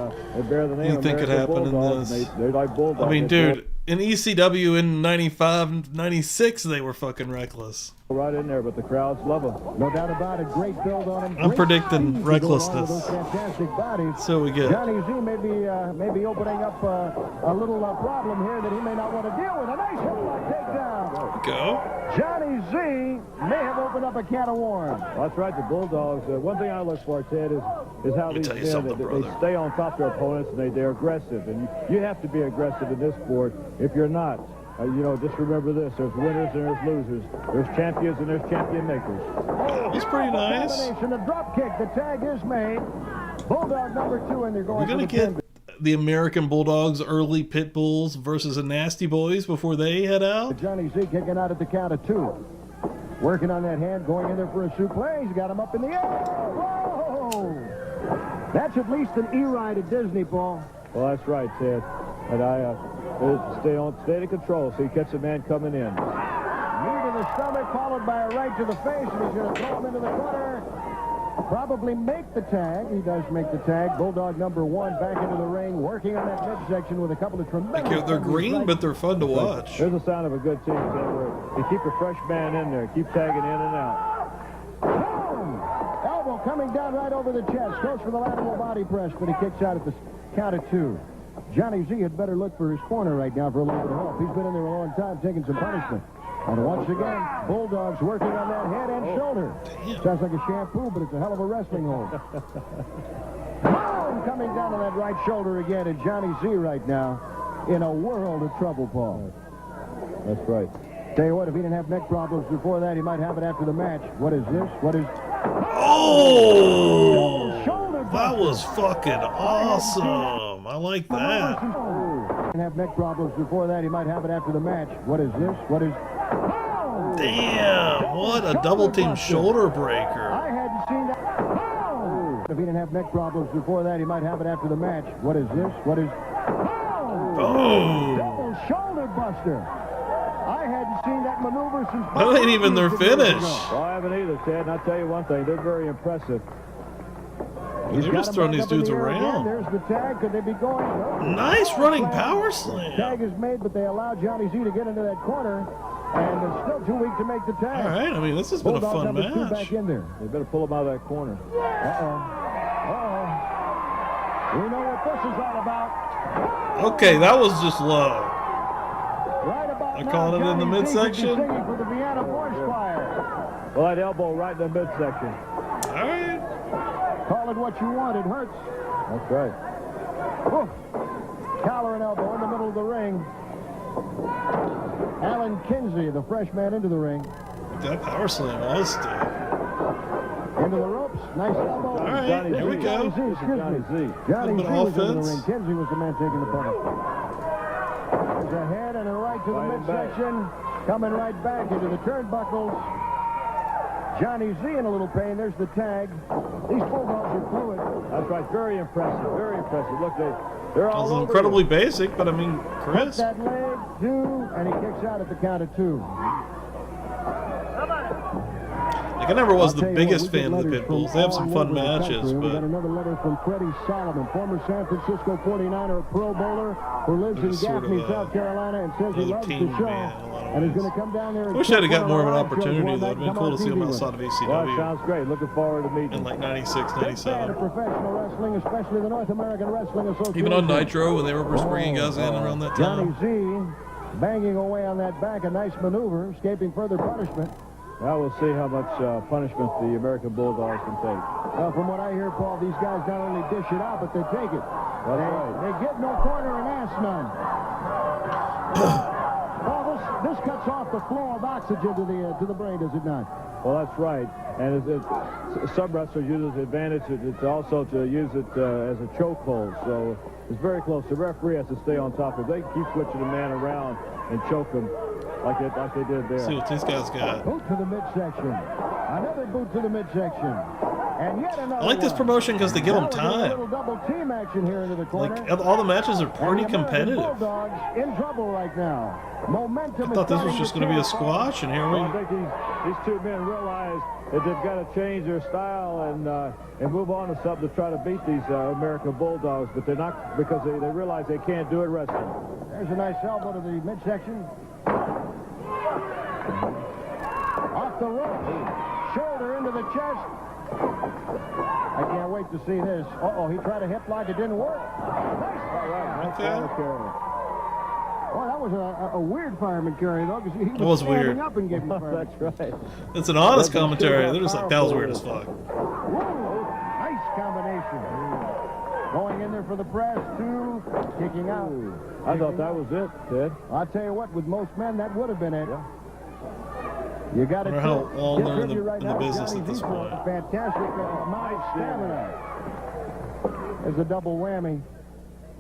bear the name You think it American happened Bulldogs. in this? They're like Bulldogs. I mean, dude, in ECW in 95, 96, they were fucking reckless. Right in there, but the crowds love them. No doubt about it. Great build on him. I'm predicting Great recklessness. those fantastic bodies. So we get. Johnny Z may be opening up a little problem here that he may not want to deal with. A nice headlock takedown. Go. Johnny Z may have opened up a can of worms. That's right, the Bulldogs. One thing I look for, Ted, is how these men, they stay on top of their opponents, and they're aggressive. And you have to be aggressive in this sport. If you're not, you know, just remember this. There's winners and there's losers. There's champions and there's champion makers. That was pretty nice. Combination of drop kick. The tag is made. Bulldog number 2, and they're going We're going to get the American Bulldogs, early Pit Bulls versus the Nasty Boys before they head out. Johnny Z kicking out at the count of 2. Working on that hand, going in there for a suplex. He's got him up in the air. Whoa! That's at least an E-ride at Disney, Paul. Well, that's right, Ted. And stay in control so you catch the man coming in. Knee to the stomach, followed by a right to the face, and he's going to throw him into the corner. Probably make the tag. He does make the tag. Bulldog number 1 back into the ring, working on that midsection with a couple of tremendous... They're green, but they're fun to watch. There's the sound of a good team, Ted, where you keep a fresh man in there, keep tagging in and out. Boom! Elbow coming down right over the chest. Goes for the lateral body press, but he kicks out at the count of 2. Johnny Z had better look for his corner right now for a little bit of help. He's been in there a long time taking some punishment. And once again, Bulldogs working on that head and shoulder. Sounds like a shampoo, but it's a hell of a wrestling hold. Boom! Coming down on that right shoulder again, and Johnny Z right now in a world of trouble, Paul. That's right. Tell you what, if he didn't have neck problems before that, he might have it after the match. What is this? What is... Oh! That was fucking awesome. I like that. Didn't have neck problems before that, he might have it after the match. What is this? What is... Damn, what a double team shoulder breaker. I hadn't seen that. If he didn't have neck problems before that, he might have it after the match. What is this? What is... Boom. Double shoulder buster. I hadn't seen that maneuver since... That ain't even their finish. Well, I haven't either, Ted, and I'll tell you one thing, they're very impressive. They're just throwing these dudes around. There's the tag. Could they be going? No. Nice running power slam. Tag is made, but they allow Johnny Z to get into that corner, and it's still too weak to make the tag. All right, I mean, this has been a fun match. Back in there. They better pull him out of that corner. We know what this is all about. Okay, that was just low. Right about I called it in the midsection. For the Vienna Force Fire. Well, that elbow right in the midsection. All right. Call it what you want. It hurts. That's right. Oof. Collar and elbow in the middle of the ring. Alan Kinsey, the fresh man, into the ring. That power slam was stiff. Into the ropes. Nice elbow. All right, here we go. Johnny Z, Johnny Z. Johnny Z was into the offense. ring. Kinsey was the man taking the punch. There's a head and a right to the midsection. Coming right back into the turnbuckles. Johnny Z in a little pain. There's the tag. These Bulldogs are fluid. That's right. Very impressive. Very impressive. Look, they're all That was over incredibly you. basic, but I mean, Hits crisp. that leg, 2, and he kicks out at the count of 2. Like, I never was I'll the tell you biggest what, we fan get of the letters Pit Bulls. from They have some all fun over the matches, country. We got but another letter from Freddie Solomon, former San Francisco 49er, Pro Bowler, who lives in He's sort Gaffney, of a South Carolina, and says he little loves the team show. man in a lot of And he's ways. going to come down there. I And wish I'd have got more of an live shows opportunity, one though. night It'd been and cool come to see on him TV outside of with Well, that ECW sounds great. Looking forward to meeting in him. like 96, Big fan 97. of professional wrestling, especially the North American Wrestling Association. Even on Nitro when they were bringing guys in around that Johnny time. Z banging away on that back, a nice maneuver, escaping further punishment. Now we'll see how much punishment the American Bulldogs can take. Well, from what I hear, Paul, these guys not only dish it out, but they take it. That's right. They get no corner and ask none. Well, this cuts off the flow of oxygen to the brain, does it not? Well, that's right. And some wrestlers use it advantage. It's also to use it as a chokehold. So it's very close. The referee has to stay on top of it. They keep switching the man around and choke him. like they did there. See what these guys got. Boot to the midsection. Another boot to the midsection. And yet another I like this promotion because they give them A time. little double team action here into the corner. Like, all the matches are pretty And the American competitive. Bulldogs in trouble right now. Momentum I thought this was is just going to be a squash, and here Well, I we... think these two men realize that they've got to change their style and move on to something to try to beat these American Bulldogs, but they're not, because they realize they can't do it wrestling. There's a nice elbow to the midsection. Off the rope. Shoulder into the chest. I can't wait to see this. Uh-oh, he tried a hip lock. It didn't work. Nice. Boy, that was a weird fireman carry, though, because he was standing weird. up and gave him fire. That's right. It's an honest commentary. They're just like, that was weird as fuck. Whoa, nice combination. Going in there for the press, two, kicking out. I thought that was it, Ted. I'll tell you what, with most men, that would have been it. Yeah. You got to I wonder how long they're in the, right in the now. business Johnny at this V's point. a fantastic amount of stamina. There's a double whammy.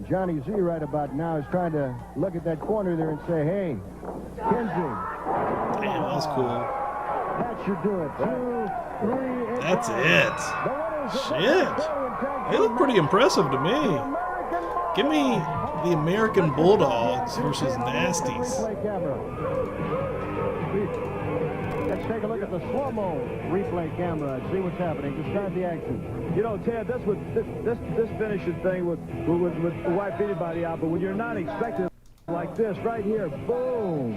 Johnny Z right about now is trying to look at that corner there and say, hey, Kenzie. Damn, that was cool. That should do it. 2, 3, That's it. Shit. They look pretty impressive to me. Give me the American Bulldogs versus Nasties. Let's take a look at the slow-mo replay camera and see what's happening. Describe the action. You know, Ted, that's what this finishing thing with the white beating body out, but when you're not expecting it like this, right here, boom.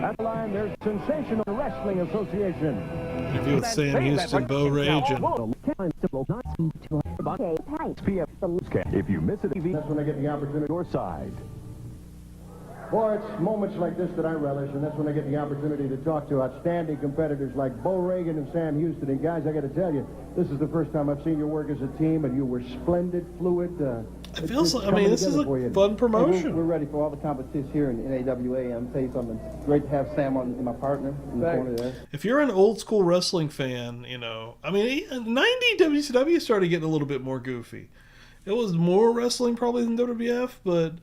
At the line, there's Sensational Wrestling Association. Interview with Sam Houston, Bo Rage, and If you miss it, that's when I get the opportunity. Your side. Boy, it's moments like this that I relish, and that's when I get the opportunity to talk to outstanding competitors like Bo Reagan and Sam Houston. And guys, I got to tell you, this is the first time I've seen your work as a team, and you were splendid, fluid. it feels like, I mean, this is a fun promotion. We're ready for all the competition here in NAWA. I'm tell you something. It's great to have Sam on, my partner in the corner there. If you're an old school wrestling fan, you know, I mean, 90 WCW started getting a little bit more goofy. It was more wrestling probably than WWF, but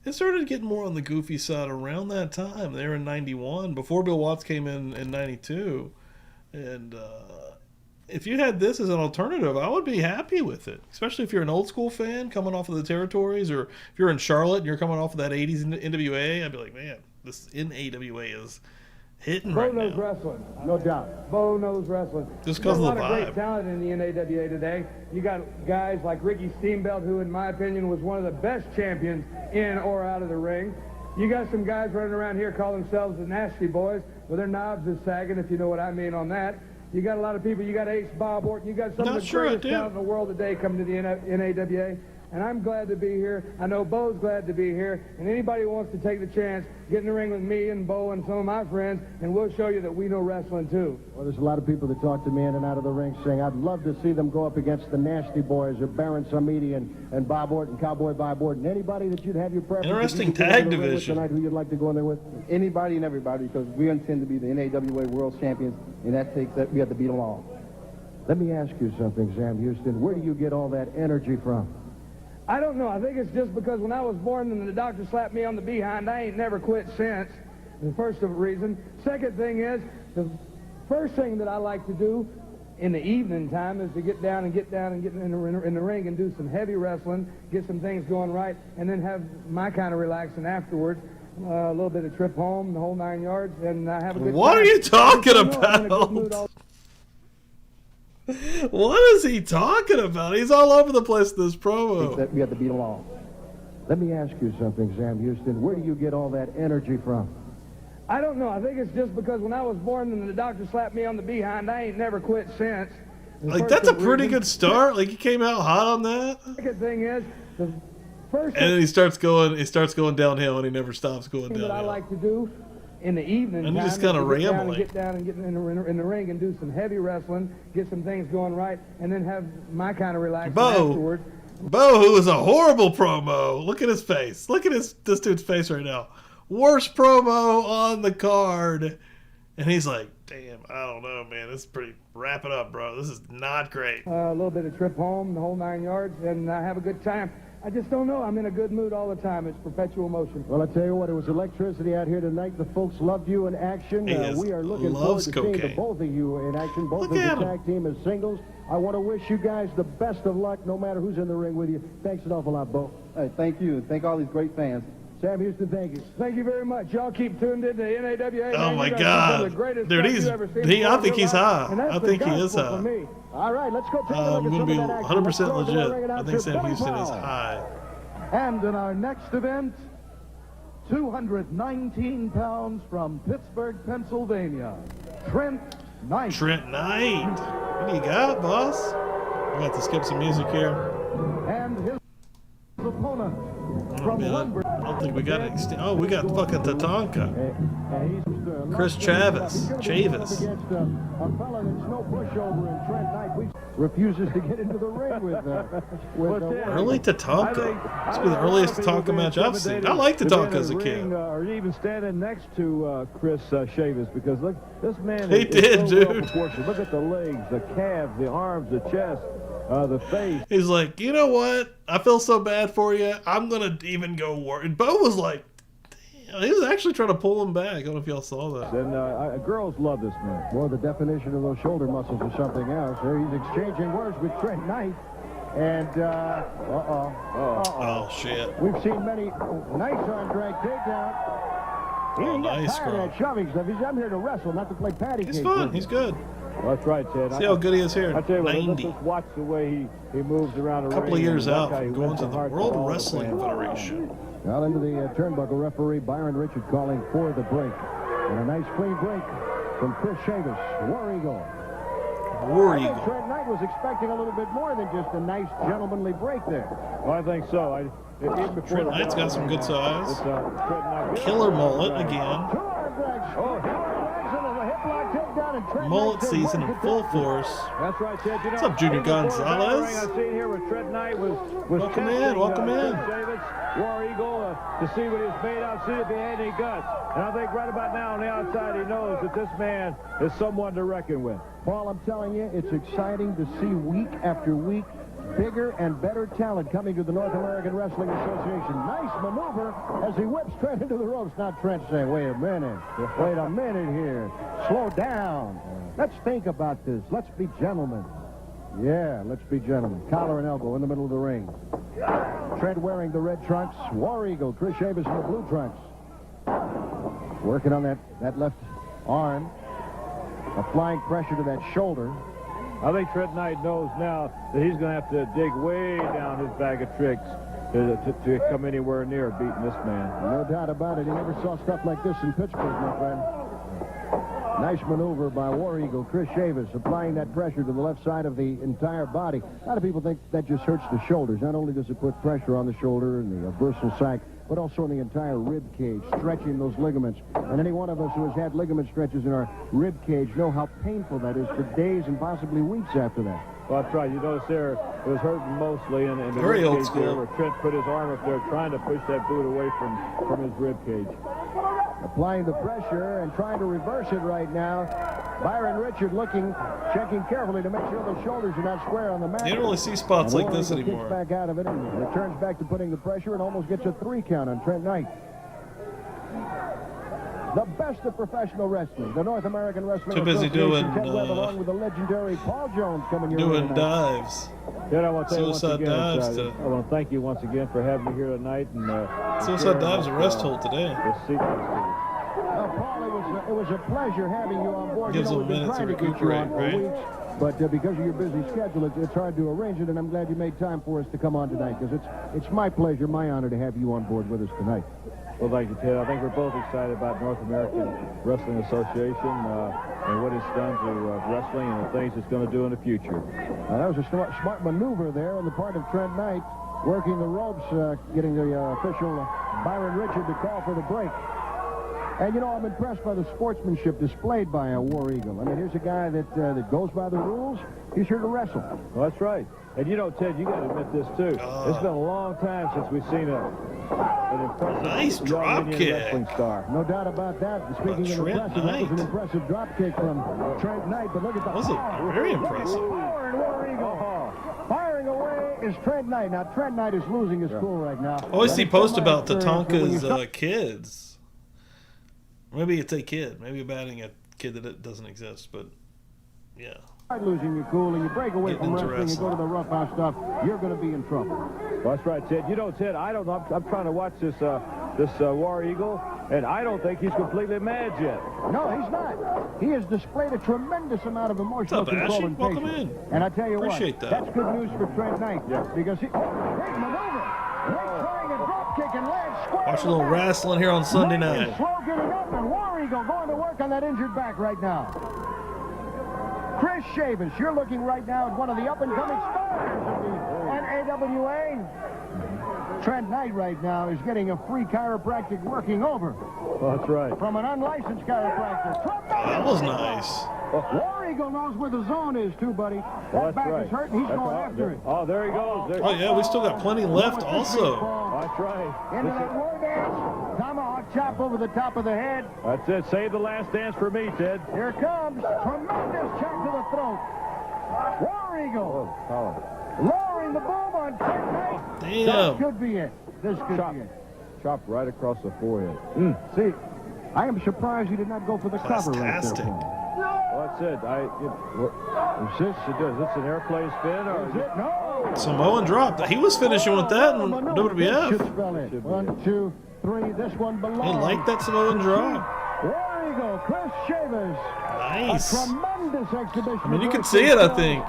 it started getting more on the goofy side around that time. They were in 91, before Bill Watts came in 92. And if you had this as an alternative, I would be happy with it. Especially if you're an old school fan coming off of the territories, or if you're in Charlotte and you're coming off of that 80s NWA, I'd be like, man, this NAWA is hitting right now. Bo knows wrestling. No doubt. Bo knows wrestling. Just because of the There's a lot of vibe. great talent in the NAWA today. You got guys like Ricky Steamboat, who, in my opinion, was one of the best champions in or out of the ring. You got some guys running around here call themselves the Nasty Boys, with their knobs is sagging, if you know what I mean on that. You got a lot of people. You got Ace Bob Orton. You got some of the greatest talent in the world today coming to the NAWA. And I'm glad to be here. I know Bo's glad to be here. And anybody who wants to take the chance, get in the ring with me and Bo and some of my friends, and we'll show you that we know wrestling too. Well, there's a lot of people that talk to me in and out of the ring saying, I'd love to see them go up against the Nasty Boys or Baron Samedi and Bob Orton, Cowboy Bob Orton. Anybody that you'd have your preference. Interesting tag division tonight, who you'd like to go in there with? Anybody and everybody, because we intend to be the NAWA World Champions, and that takes that we have to beat them all. Let me ask you something, Sam Houston. Where do you get all that energy from? I don't know. I think it's just because when I was born and the doctor slapped me on the behind, I ain't never quit since. The first reason. Second thing is, the first thing that I like to do in the evening time is to get down and get in the ring and do some heavy wrestling, get some things going right, and then have my kind of relaxing afterwards. A little bit of trip home, the whole 9 yards, and have a good time. What are you talking about? What is he talking about? He's all over the place in this promo. We have to beat them all. Let me ask you something, Sam Houston. Where do you get all that energy from? I don't know. I think it's just because when I was born and the doctor slapped me on the behind, I ain't never quit since. Like, that's a pretty good start. Like, he came out hot on that. Second thing is, the first and then he starts going downhill, and he never stops going thing downhill. that I like to do in the evening and time just kind of rambling. Get down and get in the ring and do some heavy wrestling, get some things going right, and then have my kind of relaxing afterwards. Bo, who is a horrible promo. Look at his face. Look at this dude's face right now. Worst promo on the card. And he's like, damn, I don't know, man. This is pretty... Wrap it up, bro. This is not great. A little bit of trip home, the whole 9 yards, and have a good time. I just don't know. I'm in a good mood all the time. It's perpetual motion. Well, I tell you what, it was electricity out here tonight. The folks loved you in action. We are looking forward to seeing the both of you in action, both as a tag team as singles. I want to wish you guys the best of luck, no matter who's in the ring with you. Thanks an awful lot, Bo. Hey, thank you. Thank all these great fans. Sam Houston, thank you. Thank you very much. Y'all keep tuned in to NAWA. Oh, my God. Dude, I think he's high. I think he is high. All right, let's go take a I'm look going at to be some of that action. 100% legit. I think Sam Houston is high. And in our next event, 219 pounds from Pittsburgh, Pennsylvania, Trent Knight. Trent Knight. What do you got, boss? We got to skip some music here. And his opponent from Lumber. I don't think we got it. Oh, we got fucking Tatanka. Chris Chavis. A fella that's no pushover in Trent Knight. Refuses to get into the ring with early Tatanka. This will be the earliest Tatanka match I've seen. I like Tatanka as a kid. Or even standing next to Chris Chavis, because look, this man he did, so dude. Look at the legs, the calves, the arms, the chest, the face. He's like, you know what? I feel so bad for you. I'm gonna even go work. And Bo was like, damn, he was actually trying to pull him back. I don't know if y'all saw that. And girls love this man. Well, the definition of those shoulder muscles is something else. There he's exchanging words with Trent Knight. And, oh, shit. We've seen many nice arm drag takedown. He didn't get tired of that shoving stuff. I'm here to wrestle, not to play patty cake. He's fun. He's good. Well, that's right, Ted. See how good he is here. I tell you what, 90. let's watch the way he moves around the ring. A couple of years out from going to the World World Wrestling Federation. Now into the turnbuckle, referee Byron Richard calling for the break. And a nice clean break from Chris Chavis. War Eagle. War I think Eagle. Trent Knight was expecting a little bit more than just a nice gentlemanly break there. Well, I think so. Trent Knight's got some good size. Trent Knight. Killer mullet again. Mullet season in full force. That's right, Ted. What's up, Junior Gonzalez? I've seen here with Trent Knight was welcome in, welcome in. Davis, War Eagle, to see what he's made out, see if he had any guts. And I think right about now on the outside, he knows that this man is someone to reckon with. Paul, I'm telling you, it's exciting to see week after week bigger and better talent coming to the North American Wrestling Association. Nice maneuver as he whips Trent into the ropes. Now Trent saying, wait a minute here. Slow down. Let's think about this. Let's be gentlemen. Yeah, let's be gentlemen. Collar and elbow in the middle of the ring. Trent wearing the red trunks. War Eagle, Chris Chavis in the blue trunks. Working on that left arm. Applying pressure to that shoulder. I think Trent Knight knows now that he's going to have to dig way down his bag of tricks to come anywhere near beating this man. No doubt about it. He never saw stuff like this in Pittsburgh, my friend. Nice maneuver by War Eagle, Chris Chavis, applying that pressure to the left side of the entire body. A lot of people think that just hurts the shoulders. Not only does it put pressure on the shoulder and the dorsal sac, but also in the entire rib cage, stretching those ligaments. And any one of us who has had ligament stretches in our rib cage know how painful that is for days and possibly weeks after that. Well, that's right. You notice there it was hurting mostly in the very rib old cage school. there, where Trent put his arm up there trying to push that boot away from his rib cage. Applying the pressure and trying to reverse it right now. Byron Richard checking carefully to make sure those shoulders are not square on the mat. You don't really see spots like this anymore. Kicks back out of it and returns back to putting the pressure and almost gets a 3 count on Trent Knight. The best of professional wrestling, the North American Wrestling Too busy doing along with the legendary Paul Jones coming your way doing dives. Yeah, I want to Suicide dives. I want to thank you once again for having me here tonight. And Suicide dives at Rest Hold today. Paul, it was a pleasure having you on board. Gives them a minute to recuperate, right? But because of your busy schedule, it's hard to arrange it, and I'm glad you made time for us to come on tonight, because it's my pleasure, my honor to have you on board with us tonight. Well, thank you, Ted. I think we're both excited about North American Wrestling Association and what it's done to wrestling and the things it's going to do in the future. That was a smart maneuver there on the part of Trent Knight, working the ropes, getting the official Byron Richard to call for the break. And, you know, I'm impressed by the sportsmanship displayed by a War Eagle. I mean, here's a guy that goes by the rules. He's here to wrestle. Well, that's right. And, you know, Ted, you got to admit this, too. It's been a long time since we've seen an impressive nice drop kick. Wrestling star. No doubt about that. Speaking of impressive, that was an impressive drop kick from Trent Knight. But look at the power. Very impressive. Power in War Eagle. Firing away is Trent Knight. Now, Trent Knight is losing his cool right now. I always see posts about Tatanka's kids. Maybe it's a kid. Maybe batting a kid that doesn't exist, but yeah. Losing your cool and you break away from wrestling and go to the roughhouse stuff, you're going to be in trouble. Well, that's right, Ted. You know, Ted, I don't know. I'm trying to watch this War Eagle, and I don't think he's completely mad yet. No, he's not. He has displayed a tremendous amount of emotional control and patience. Welcome in. And I tell you Appreciate what, that. that's good news for Trent Knight. Yeah. Because great maneuver. Trying a drop kick and lands square. Watch a little wrestling here on Sunday night. Slow getting up, and War Eagle going to work on that injured back right now. Chris Chavis, you're looking right now at one of the up-and-coming stars of the NAWA. Trent Knight right now is getting a free chiropractic working over. Oh, that's right. From an unlicensed chiropractor. That was nice. War Eagle knows where the zone is, too, buddy. That back is hurt, and he's going after it. Oh, there he goes. Oh, yeah, we still got plenty left also. That's right. Into that war dance. Tomahawk chop over the top of the head. That's it. Save the last dance for me, Ted. Here comes. Tremendous chop to the throat. War Eagle. Lowering the boom on Trent Knight. Damn. This could be it. This could be it. Chop right across the forehead. See, I am surprised you did not go for the cover right there. Well, that's it. Is this an airplane spin or is it? No. Samoan drop. He was finishing with that in WWF. 1, 2, 3. This one belongs. He liked that Samoan drop. War Eagle, Chris Chavis. Nice. A tremendous exhibition. I mean, you can see it, I think.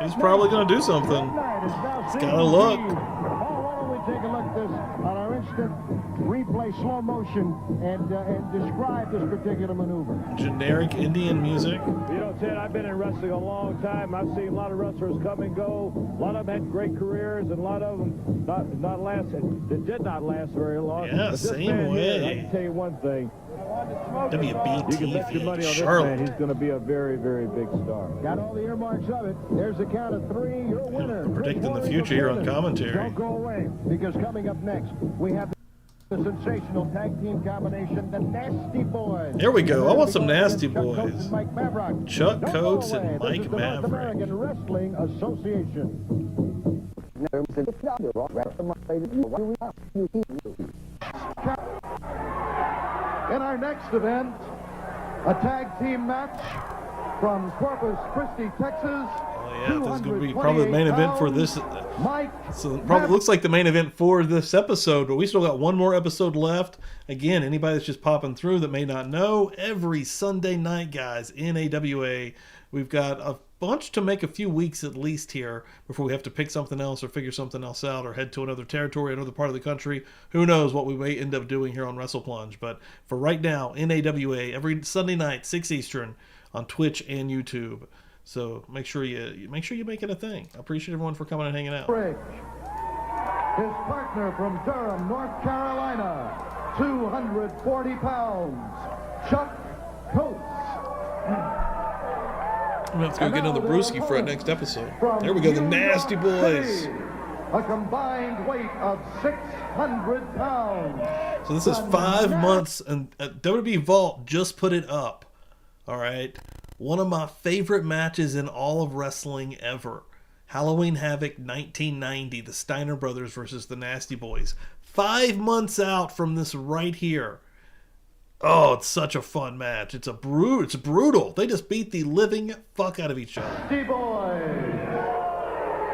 He's probably going to do something. He's got to look. Why don't we take a look at this on our instant replay slow motion and describe this particular maneuver. Generic Indian music. You know, Ted, I've been in wrestling a long time. I've seen a lot of wrestlers come and go. A lot of them had great careers, and a lot of them not last. That did not last very long. Yeah, but same way. Here, I can tell you one thing. WBTV, you can bet your money on Charlotte. this man. He's going to be a very, very big star. Got all the earmarks of it. There's the count of 3. You're a winner. Predicting the future here on commentary. Don't go away, because coming up next, we have the sensational tag team combination, the Nasty Boys. There we go. I want some Nasty Boys. Chuck Coates and Mike Maverick. Maverick. North American Wrestling Association. In our next event, a tag team match from Corpus Christi, Texas. Oh yeah, this is going to be probably the main event for this. Mike So it probably looks like the main event for this episode, but we still got one more episode left. Again, anybody that's just popping through that may not know, every Sunday night, guys, in AWA, we've got a bunch to make a few weeks at least here before we have to pick something else or figure something else out or head to another territory, another part of the country. Who knows what we may end up doing here on Wrestle Plunge. But for right now, in AWA, every Sunday night, 6 Eastern, on Twitch and YouTube. So make sure you make it a thing. I appreciate everyone for coming and hanging out. Bridge. His partner from Durham, North Carolina, 240 pounds, Chuck Coates. I'm going to have to go get another brewski for that next episode. There we go, the Nasty Boys. A combined weight of 600 pounds. So this is 5 months, and WWE Vault just put it up. All right. One of my favorite matches in all of wrestling ever. Halloween Havoc 1990, the Steiner Brothers versus the Nasty Boys. 5 months out from this right here. Oh, it's such a fun match. It's brutal. They just beat the living fuck out of each other. Nasty Boys.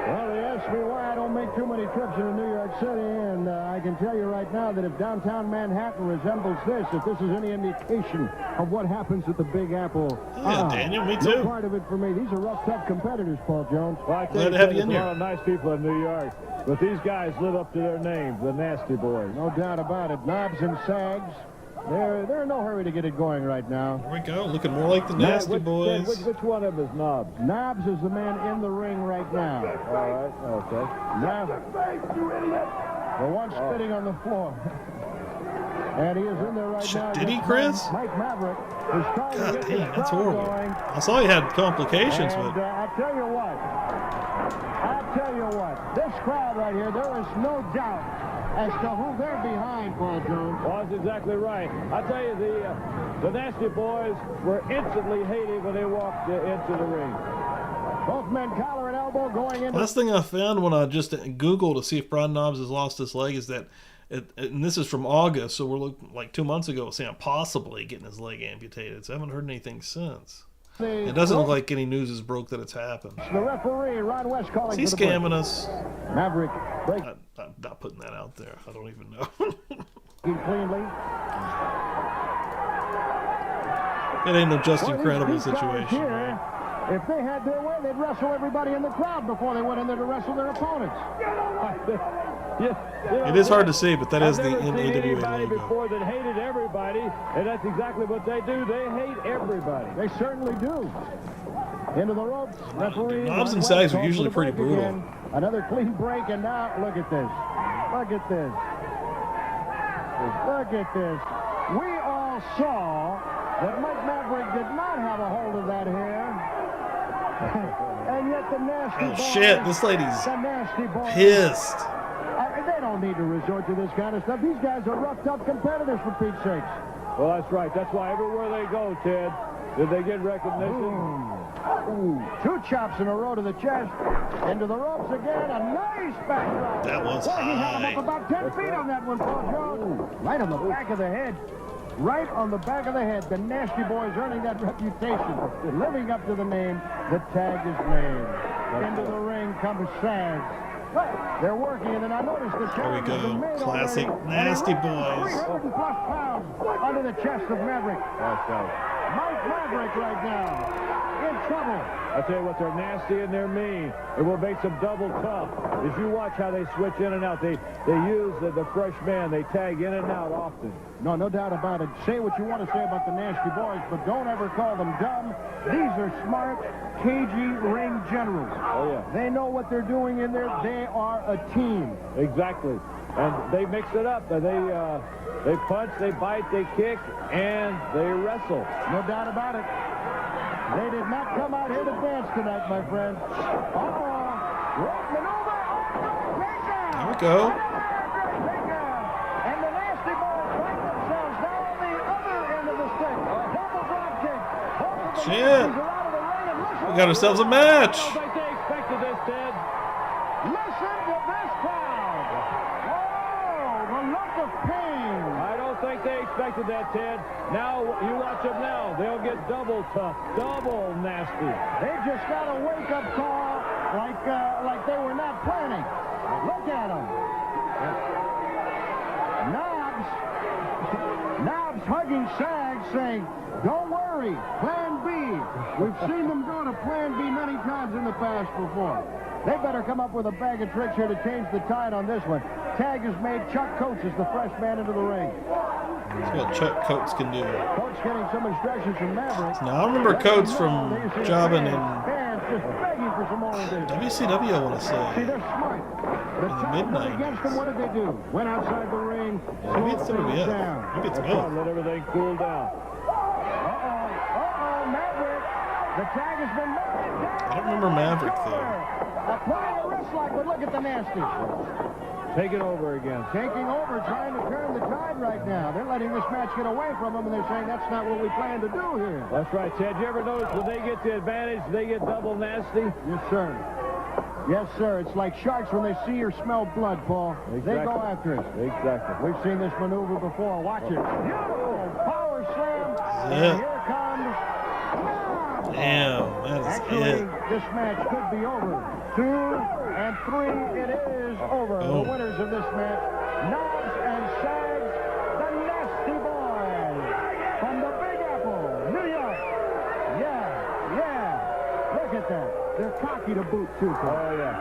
Well, they asked me why I don't make too many trips into New York City, and I can tell you right now that if downtown Manhattan resembles this, if this is any indication of what happens at the Big Apple, yeah, Daniel, me no too. part of it for me. These are rough, tough competitors, Paul Jones. Well, I Glad think to have you in there's a here. lot of nice people in New York, but these guys live up to their name, the Nasty Boys. No doubt about it. Knobs and Sags. They're in no hurry to get it going right now. Here we go, looking more like the Nasty Boys. Which one of them is Knobs? Knobs is the man in the ring right now. All right, okay. Now, the one spitting on the floor. And he is in there right now. Did he, Chris? Mike Maverick is trying to get dang, this that's crowd horrible. going. I saw he had complications, And but I tell you what, this crowd right here, there is no doubt as to who they're behind, Paul Jones. Well, that's exactly right. I tell you, the Nasty Boys were instantly hated when they walked into the ring. Both men collar and elbow going into... last thing I found when I just Googled to see if Brian Knobbs has lost his leg is that, and this is from August, so we're looking like 2 months ago, saying possibly getting his leg amputated. So I haven't heard anything since. It doesn't look like any news is broke that it's happened. The referee, Ron West, calling Is he scamming us? Maverick break. I'm not putting that out there. I don't even know. Cleanly. It ain't no just incredible situation. Here, if they had their way, they'd wrestle everybody in the crowd before they went in there to wrestle their opponents. It is hard to see, but that is the I've never seen NWA anybody logo. before that hated everybody, and that's exactly what they do. They hate everybody. They certainly do. Into the ropes. Referee. Knobs and Ron sags West are calls usually for the pretty break brutal. again. Another clean break, and now look at this. Look at this. Look at this. We all saw that Mike Maverick did not have a hold of that hair. And yet the Nasty Boys, shit, this lady's the Nasty Boys, pissed. They don't need to resort to this kind of stuff. These guys are roughed up competitors, for Pete's sakes. Well, that's right. That's why everywhere they go, Ted, did they get recognition? Ooh, 2 chops in a row to the chest. Into the ropes again. A nice back drop. That was Boy, he had him high. up about 10 feet on that one, Paul Jones. Right on the back of the head. Right on the back of the head. The Nasty Boys earning that reputation. Living up to the name that Tag is named. Into the ring comes Sags. They're working, and then I noticed the There we tag has been go. made Classic already. Nasty And Boys. 300+ pounds under the chest of Maverick. That's right. Mike Maverick right now in trouble. I tell you what, they're nasty and they're mean. It will make them double tough. As you watch how they switch in and out, they use the fresh man. They tag in and out often. No doubt about it. Say what you want to say about the Nasty Boys, but don't ever call them dumb. These are smart, cagey ring generals. Oh, yeah. They know what they're doing in there. They are a team. Exactly. And they mix it up. They punch, they bite, they kick, and they wrestle. No doubt about it. They did not come out here to dance tonight, my friend. Rope maneuver. Takedown. There we go. Takedown. And the Nasty Boys find themselves now on the other end of the stick. Double drop kick. Both of the Shit. Yankees are out of the ring, and listen We got ourselves a match. I don't think they expected this, Ted. Listen to this crowd. Oh, the look of pain. I don't think they expected that, Ted. Now, you watch them now. They'll get double tough, double nasty. They just got a wake-up call like they were not planning. Look at them. Knobs hugging Sags, saying, don't worry, Plan B. We've seen them go to Plan B many times in the past before. They better come up with a bag of tricks here to change the tide on this one. Tag has made Chuck Coates as the fresh man into the ring. That's what Chuck Coates can do. Coates getting some instructions from Maverick. Now, I remember Coates from jobbing in Fans just begging for some more of this. WCW, I want to See, say. they're smart. The In the time went mid-90s. against them. What did they do? Went outside the ring. Maybe it's slowed things WWF. down. Maybe it's That's right, both. let everything cool down. Maverick. The tag has been made. I don't remember Maverick, though. Applying a wrist lock, but look at the Nasty. Take it over again. Taking over, trying to turn the tide right now. They're letting this match get away from them, and they're saying that's not what we plan to do here. That's right, Ted. You ever notice when they get the advantage, they get double nasty? Yes, sir. Yes, sir. It's like sharks when they see or smell blood, Paul. Exactly. They go after it. Exactly. We've seen this maneuver before. Watch it. Beautiful power slam. That's And it. here comes Knobs. Damn, that is Actually, it. this match could be over. 2 and 3, it is over. Oh. The winners of this match, Knobs and Sags, the Nasty Boys from the Big Apple, New York. Yeah. Look at that. They're cocky to boot, too, Paul. Oh, yeah.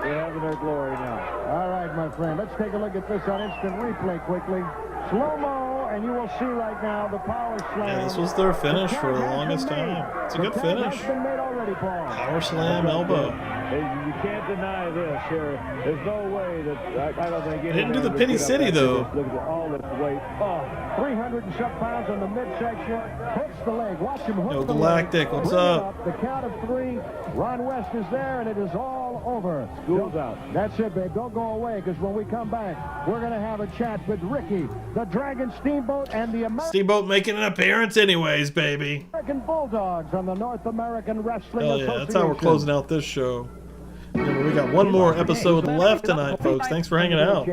They're having their glory now. All right, my friend. Let's take a look at this on instant replay quickly. Slow-mo and you will see right now the power slam. Yeah, this was their finish for the longest time. It's a good finish. Power slam elbow. You can't deny this here. There's no way that I don't think. They didn't do the Penny City though. Look at all this weight. 300 and some pounds on the midsection. Hooks the leg. Watch him hook Yo, the Galactic, leg. what's up? The count of 3. Ron West is there, and it is all over. School's out. That's it, babe. Don't go away, because when we come back, we're going to have a chat with Ricky, the Dragon Steamboat, and the Steamboat making an appearance anyways, baby. American Bulldogs on the North American Wrestling Hell yeah, Association. that's how we're closing out this show. Remember, we got one more episode left tonight, folks. Thanks for hanging out.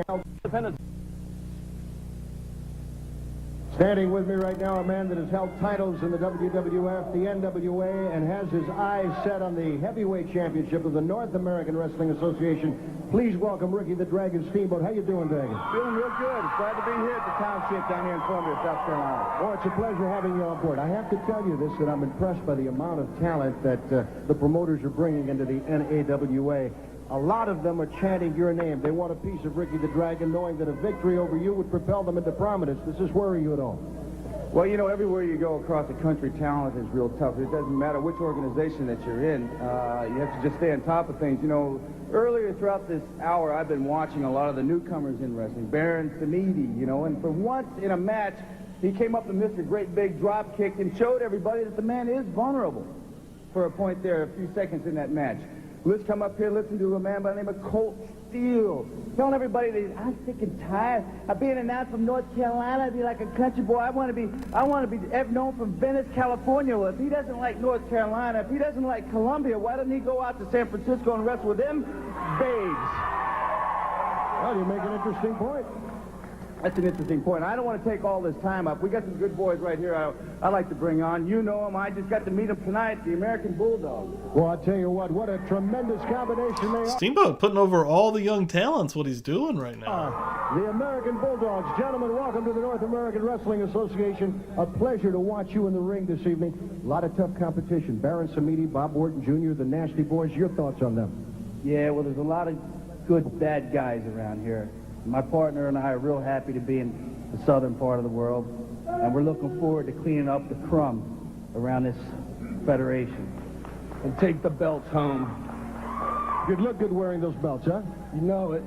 Standing with me right now, a man that has held titles in the WWF, the NWA, and has his eyes set on the heavyweight championship of the North American Wrestling Association. Please welcome Ricky the Dragon Steamboat. How you doing, Dragon? Feeling real good. Glad to be here at the township down here in Columbia, South Carolina. Oh, it's a pleasure having you on board. I have to tell you this, that I'm impressed by the amount of talent that the promoters are bringing into the NAWA. A lot of them are chanting your name. They want a piece of Ricky the Dragon, knowing that a victory over you would propel them into prominence. Does this worry you at all? Well, you know, everywhere you go across the country, talent is real tough. It doesn't matter which organization that you're in. You have to just stay on top of things. You know, earlier throughout this hour, I've been watching a lot of the newcomers in wrestling. Baron Samedi, you know, and for once in a match, he came up and missed a great big drop kick and showed everybody that the man is vulnerable for a point there, a few seconds in that match. Let's come up here, listen to a man by the name of Colt Steele, telling everybody that I'm sick and tired of being announced from North Carolina. I'd be like a country boy. I want to be known from Venice, California. Well, if he doesn't like North Carolina, if he doesn't like Columbia, why doesn't he go out to San Francisco and wrestle with them babes? Well, you make an interesting point. That's an interesting point. I don't want to take all this time up. We got some good boys right here I like to bring on. You know them. I just got to meet them tonight, the American Bulldogs. Well, I'll tell you what a tremendous combination they are. Steamboat putting over all the young talents, what he's doing right now. The American Bulldogs. Gentlemen, welcome to the North American Wrestling Association. A pleasure to watch you in the ring this evening. A lot of tough competition. Baron Samedi, Bob Orton Jr., the Nasty Boys. Your thoughts on them? Yeah, well, there's a lot of good bad guys around here. My partner and I are real happy to be in the southern part of the world, and we're looking forward to cleaning up the crumb around this federation. And take the belts home. You'd look good wearing those belts, huh? You know it.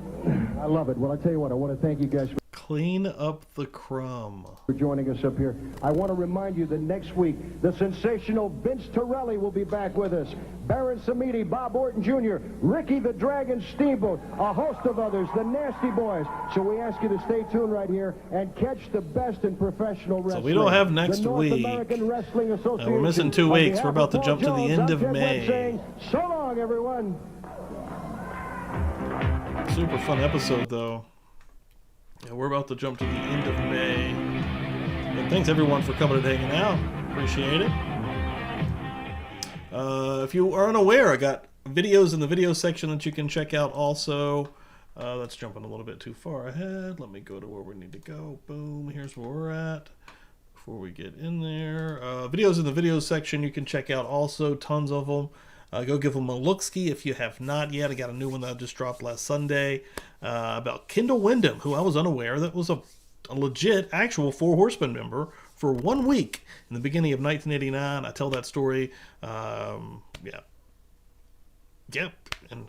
I love it. Well, I tell you what, I want to thank you guys Clean up the crumb. for joining us up here. I want to remind you that next week, the sensational Vince Torelli will be back with us. Baron Samedi, Bob Orton Jr., Ricky the Dragon Steamboat, a host of others, the Nasty Boys. So we ask you to stay tuned right here and catch the best in professional wrestling. So we don't have next the North week. American Wrestling Association. We're missing 2 weeks. We're about to jump to the end of May. Saying, so long, everyone. Super fun episode, though. Yeah, we're about to jump to the end of May. And thanks, everyone, for coming and hanging out. Appreciate it. If you are unaware, I got videos in the video section that you can check out also. That's jumping a little bit too far ahead. Let me go to where we need to go. Boom. Here's where we're at. Before we get in there. Videos in the video section you can check out also. Tons of them. Go give them a look-ski if you have not yet. I got a new one that I just dropped last Sunday about Kendall Windham, who I was unaware that was a legit, actual Four Horsemen member for 1 week in the beginning of 1989. I tell that story, Yep. And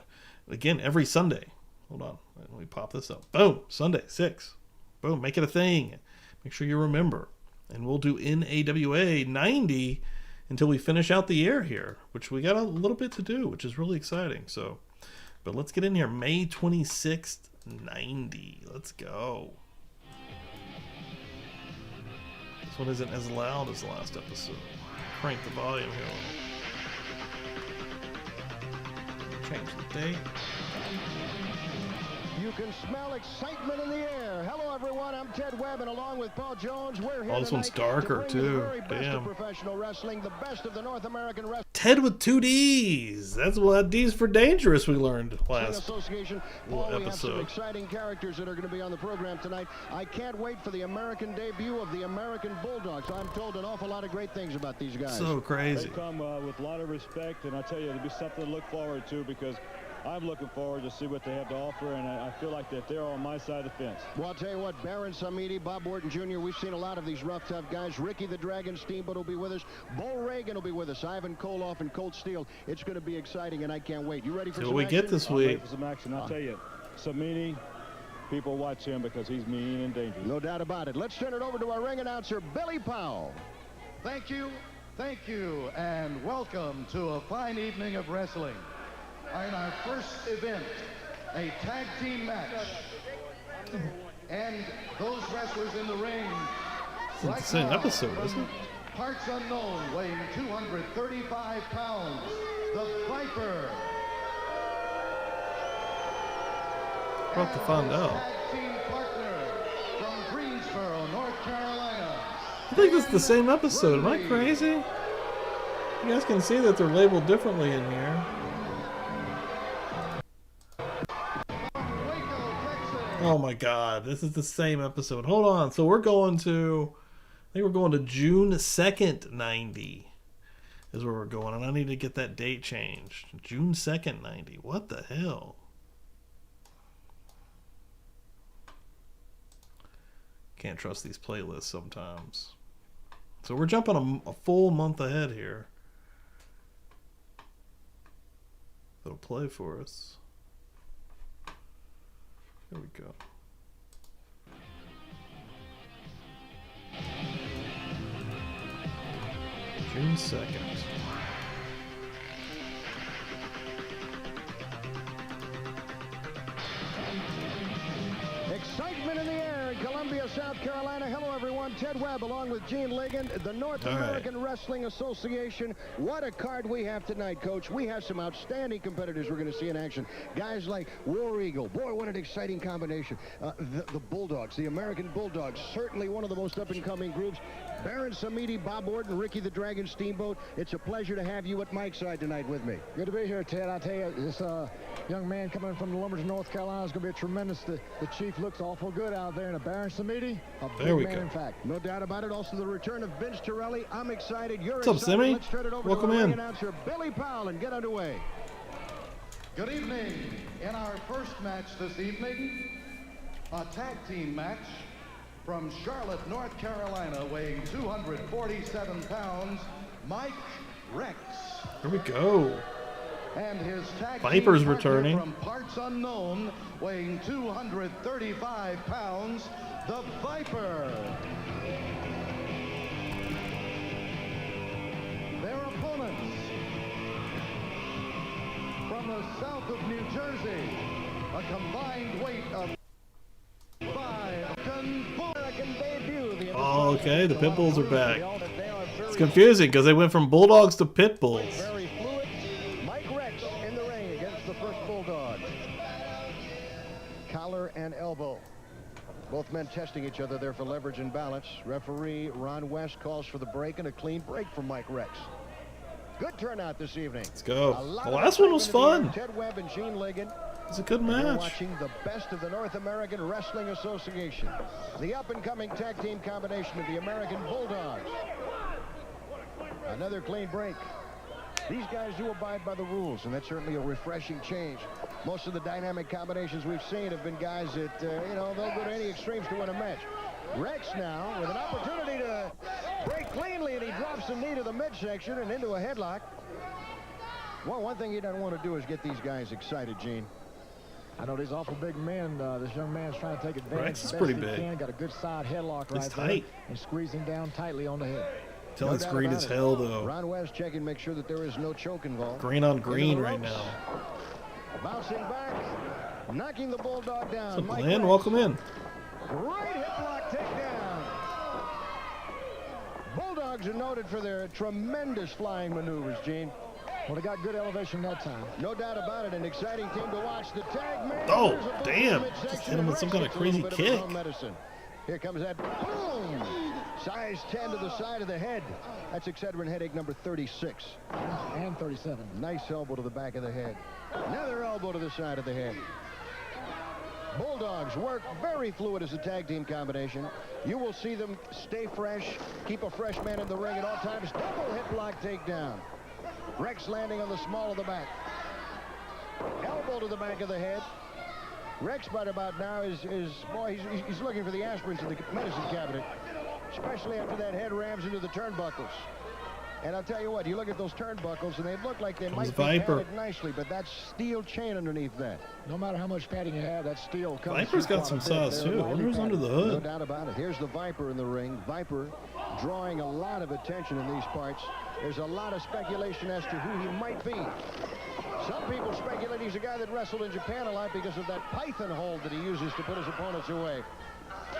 again, every Sunday. Hold on. Let me pop this up. Boom. Sunday, 6. Boom. Make it a thing. Make sure you remember. And we'll do NAWA 90 until we finish out the year here, which we got a little bit to do, which is really exciting. So, but let's get in here. May 26th, 90. Let's go. This one isn't as loud as the last episode. Crank the volume here. Change the date. You can smell excitement in the air. Hello, everyone. I'm Ted Webb, and along with Paul Jones, we're here this one's tonight darker, to bring you too. the very best Damn. of professional wrestling, the best of the North American wrestling. Ted with 2 D's. That's what D's for dangerous we learned last Association. little Paul, we have some episode. exciting characters that are going to be on the program tonight. I can't wait for the American debut of the American Bulldogs. I'm told an awful lot of great things about these guys. So crazy. They come with a lot of respect, and I tell you, it'll be something to look forward to because I'm looking forward to see what they have to offer, and I feel like that they're on my side of the fence. Well, I'll tell you what, Baron Samedi, Bob Orton Jr., we've seen a lot of these rough, tough guys. Ricky the Dragon Steamboat will be with us. Bo Reagan will be with us. Ivan Koloff and Colt Steele. It's going to be exciting, and I can't wait. You ready for some we action? get this week? I'm ready for some action. I'll tell you, Samedi, people watch him because he's mean and dangerous. No doubt about it. Let's turn it over to our ring announcer, Billy Powell. Thank you, and welcome to a fine evening of wrestling. In our first event, a tag team match. And those wrestlers in the ring. It's the same episode, isn't it? Parts unknown, weighing 235 pounds, the Viper. We'll have to find out. Tag team partner from Greensboro, North Carolina. I think it's the same episode. Am I crazy? You guys can see that they're labeled differently in here. Oh my God, this is the same episode. Hold on. So we're going to, I think we're going to June 2nd, 90 is where we're going. And I need to get that date changed. June 2nd, 90. What the hell? Can't trust these playlists sometimes. So we're jumping a full month ahead here. They'll play for us. Here we go. June 2nd. Excitement in the air in Columbia, South Carolina. Hello, everyone. Ted Webb along with Gene Ligon, the North American Wrestling Association. What a card we have tonight, Coach. We have some outstanding competitors we're going to see in action. Guys like War Eagle. Boy, what an exciting combination. The Bulldogs, the American Bulldogs, certainly one of the most up-and-coming groups. Baron Samedi, Bob Orton, Ricky the Dragon Steamboat. It's a pleasure to have you at Mike's side tonight with me. Good to be here, Ted. I tell you, this young man coming from the Lumberton, North Carolina is going to be a tremendous. The Chief looks awful good out there, and a Baron Samedi, a there we big man, go. in fact. No doubt about it. Also, the return of Vince Torelli. I'm excited. You're What's up, excited. Simmy? Let's turn it over Welcome to our ring in. announcer, Billy Powell, and get underway. Good evening. In our first match this evening, a tag team match from Charlotte, North Carolina, weighing 247 pounds, Mike Rex. Here we go. And his tag Viper's team partner returning. from parts unknown, weighing 235 pounds, the Viper. Their opponents from the south of New Jersey, a combined weight of 5 American debut. Oh, okay. The pit bulls are back. It's confusing because they went from bulldogs to pit bulls. Very fluid. Mike Rex in the ring against the first Bulldog. Collar and elbow. Both men testing each other there for leverage and balance. Referee Ron West calls for the break, and a clean break from Mike Rex. Good turnout this evening. Let's go. The last one was fun. Ted Webb and Gene Ligon. It's a good You're match. watching the best of the North American Wrestling Association. The up-and-coming tag team combination of the American Bulldogs. Another clean break. These guys do abide by the rules, and that's certainly a refreshing change. Most of the dynamic combinations we've seen have been guys that, they'll go to any extremes to win a match. Rex now with an opportunity to break cleanly, and he drops the knee to the midsection and into a headlock. Well, one thing he doesn't want to do is get these guys excited, Gene. I know these awful big men. This young man's trying to take advantage. Rex is best pretty he big. Can. Got a good side headlock He's right tight. there, and squeezing down tightly on the head. Till it's green as hell, though. Ron West checking, make sure that there is no choke involved. Green on green right now. Bouncing back, knocking the Bulldog down. What's up, Mike Glenn? Rex. Welcome in. Right hip lock takedown. Bulldogs are noted for their tremendous flying maneuvers, Gene. Well, they got good elevation that time. No doubt about it. An exciting team to watch. The tag man. Oh, There's a boot damn. in the midsection, Just hit him with some and kind Rex of gets a crazy little bit of his kick. own medicine. Here comes that boom. Size 10 to the side of the head. That's Excedrin headache number 36. And 37. Nice elbow to the back of the head. Another elbow to the side of the head. Bulldogs work very fluid as a tag team combination. You will see them stay fresh, keep a fresh man in the ring at all times. Double hip lock takedown. Rex landing on the small of the back. Elbow to the back of the head. Rex right about now is boy, he's looking for the aspirins in the medicine cabinet, especially after that head rams into the turnbuckles. And I'll tell you what, you look at those turnbuckles, and they look like they might be padded nicely, but that's steel chain underneath that. No matter how much padding you have, that steel comes. Viper's got some sauce, too. I wonder who's under the hood. No doubt about it. Here's the Viper in the ring. Viper drawing a lot of attention in these parts. There's a lot of speculation as to who he might be. Some people speculate he's a guy that wrestled in Japan a lot because of that python hold that he uses to put his opponents away.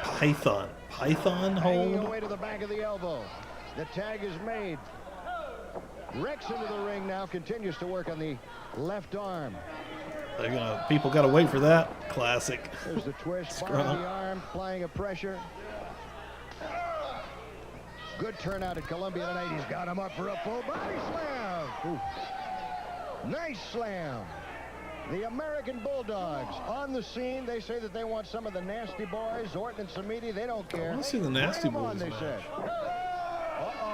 Python Hanging hold? away to the back of the elbow. The tag is made. Rex into the ring now, continues to work on the left arm. People got to wait for that. Classic. There's the twist, behind the arm, applying a pressure. Good turnout at Columbia tonight. He's got him up for a full body slam. Ooh. Nice slam. The American Bulldogs on the scene. They say that they want some of the Nasty Boys, Orton and Samiti. They don't care. I want to see the Nasty Boys they match. said.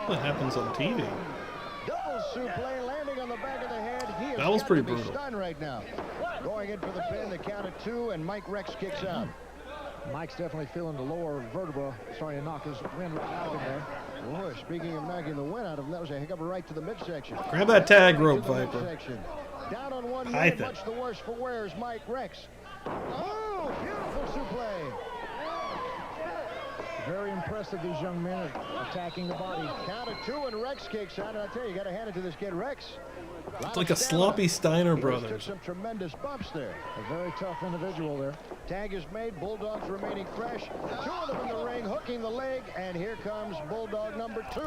What happens on TV? Double suplex landing on the back of the head. He That was pretty brutal. Stunned right now. Going in for the pin, the count of 2, and Mike Rex kicks out. Mike's definitely feeling the lower vertebra, starting to knock his wind out of him there. Boy, speaking of knocking the wind out of him, that was a heck of a right to the midsection. Grab that tag rope, Viper. Down on one knee, much the worse for wear is Mike Rex. Oh, beautiful suplex. Very impressive, these young men are attacking the body. Count of 2 and Rex kicks out, and I tell you, got to hand it to this kid Rex. It's like a sloppy Steiner brothers. Took some tremendous bumps there. A very tough individual there. Tag is made, Bulldogs remaining fresh. 2 of them in the ring, hooking the leg, and here comes Bulldog number 2.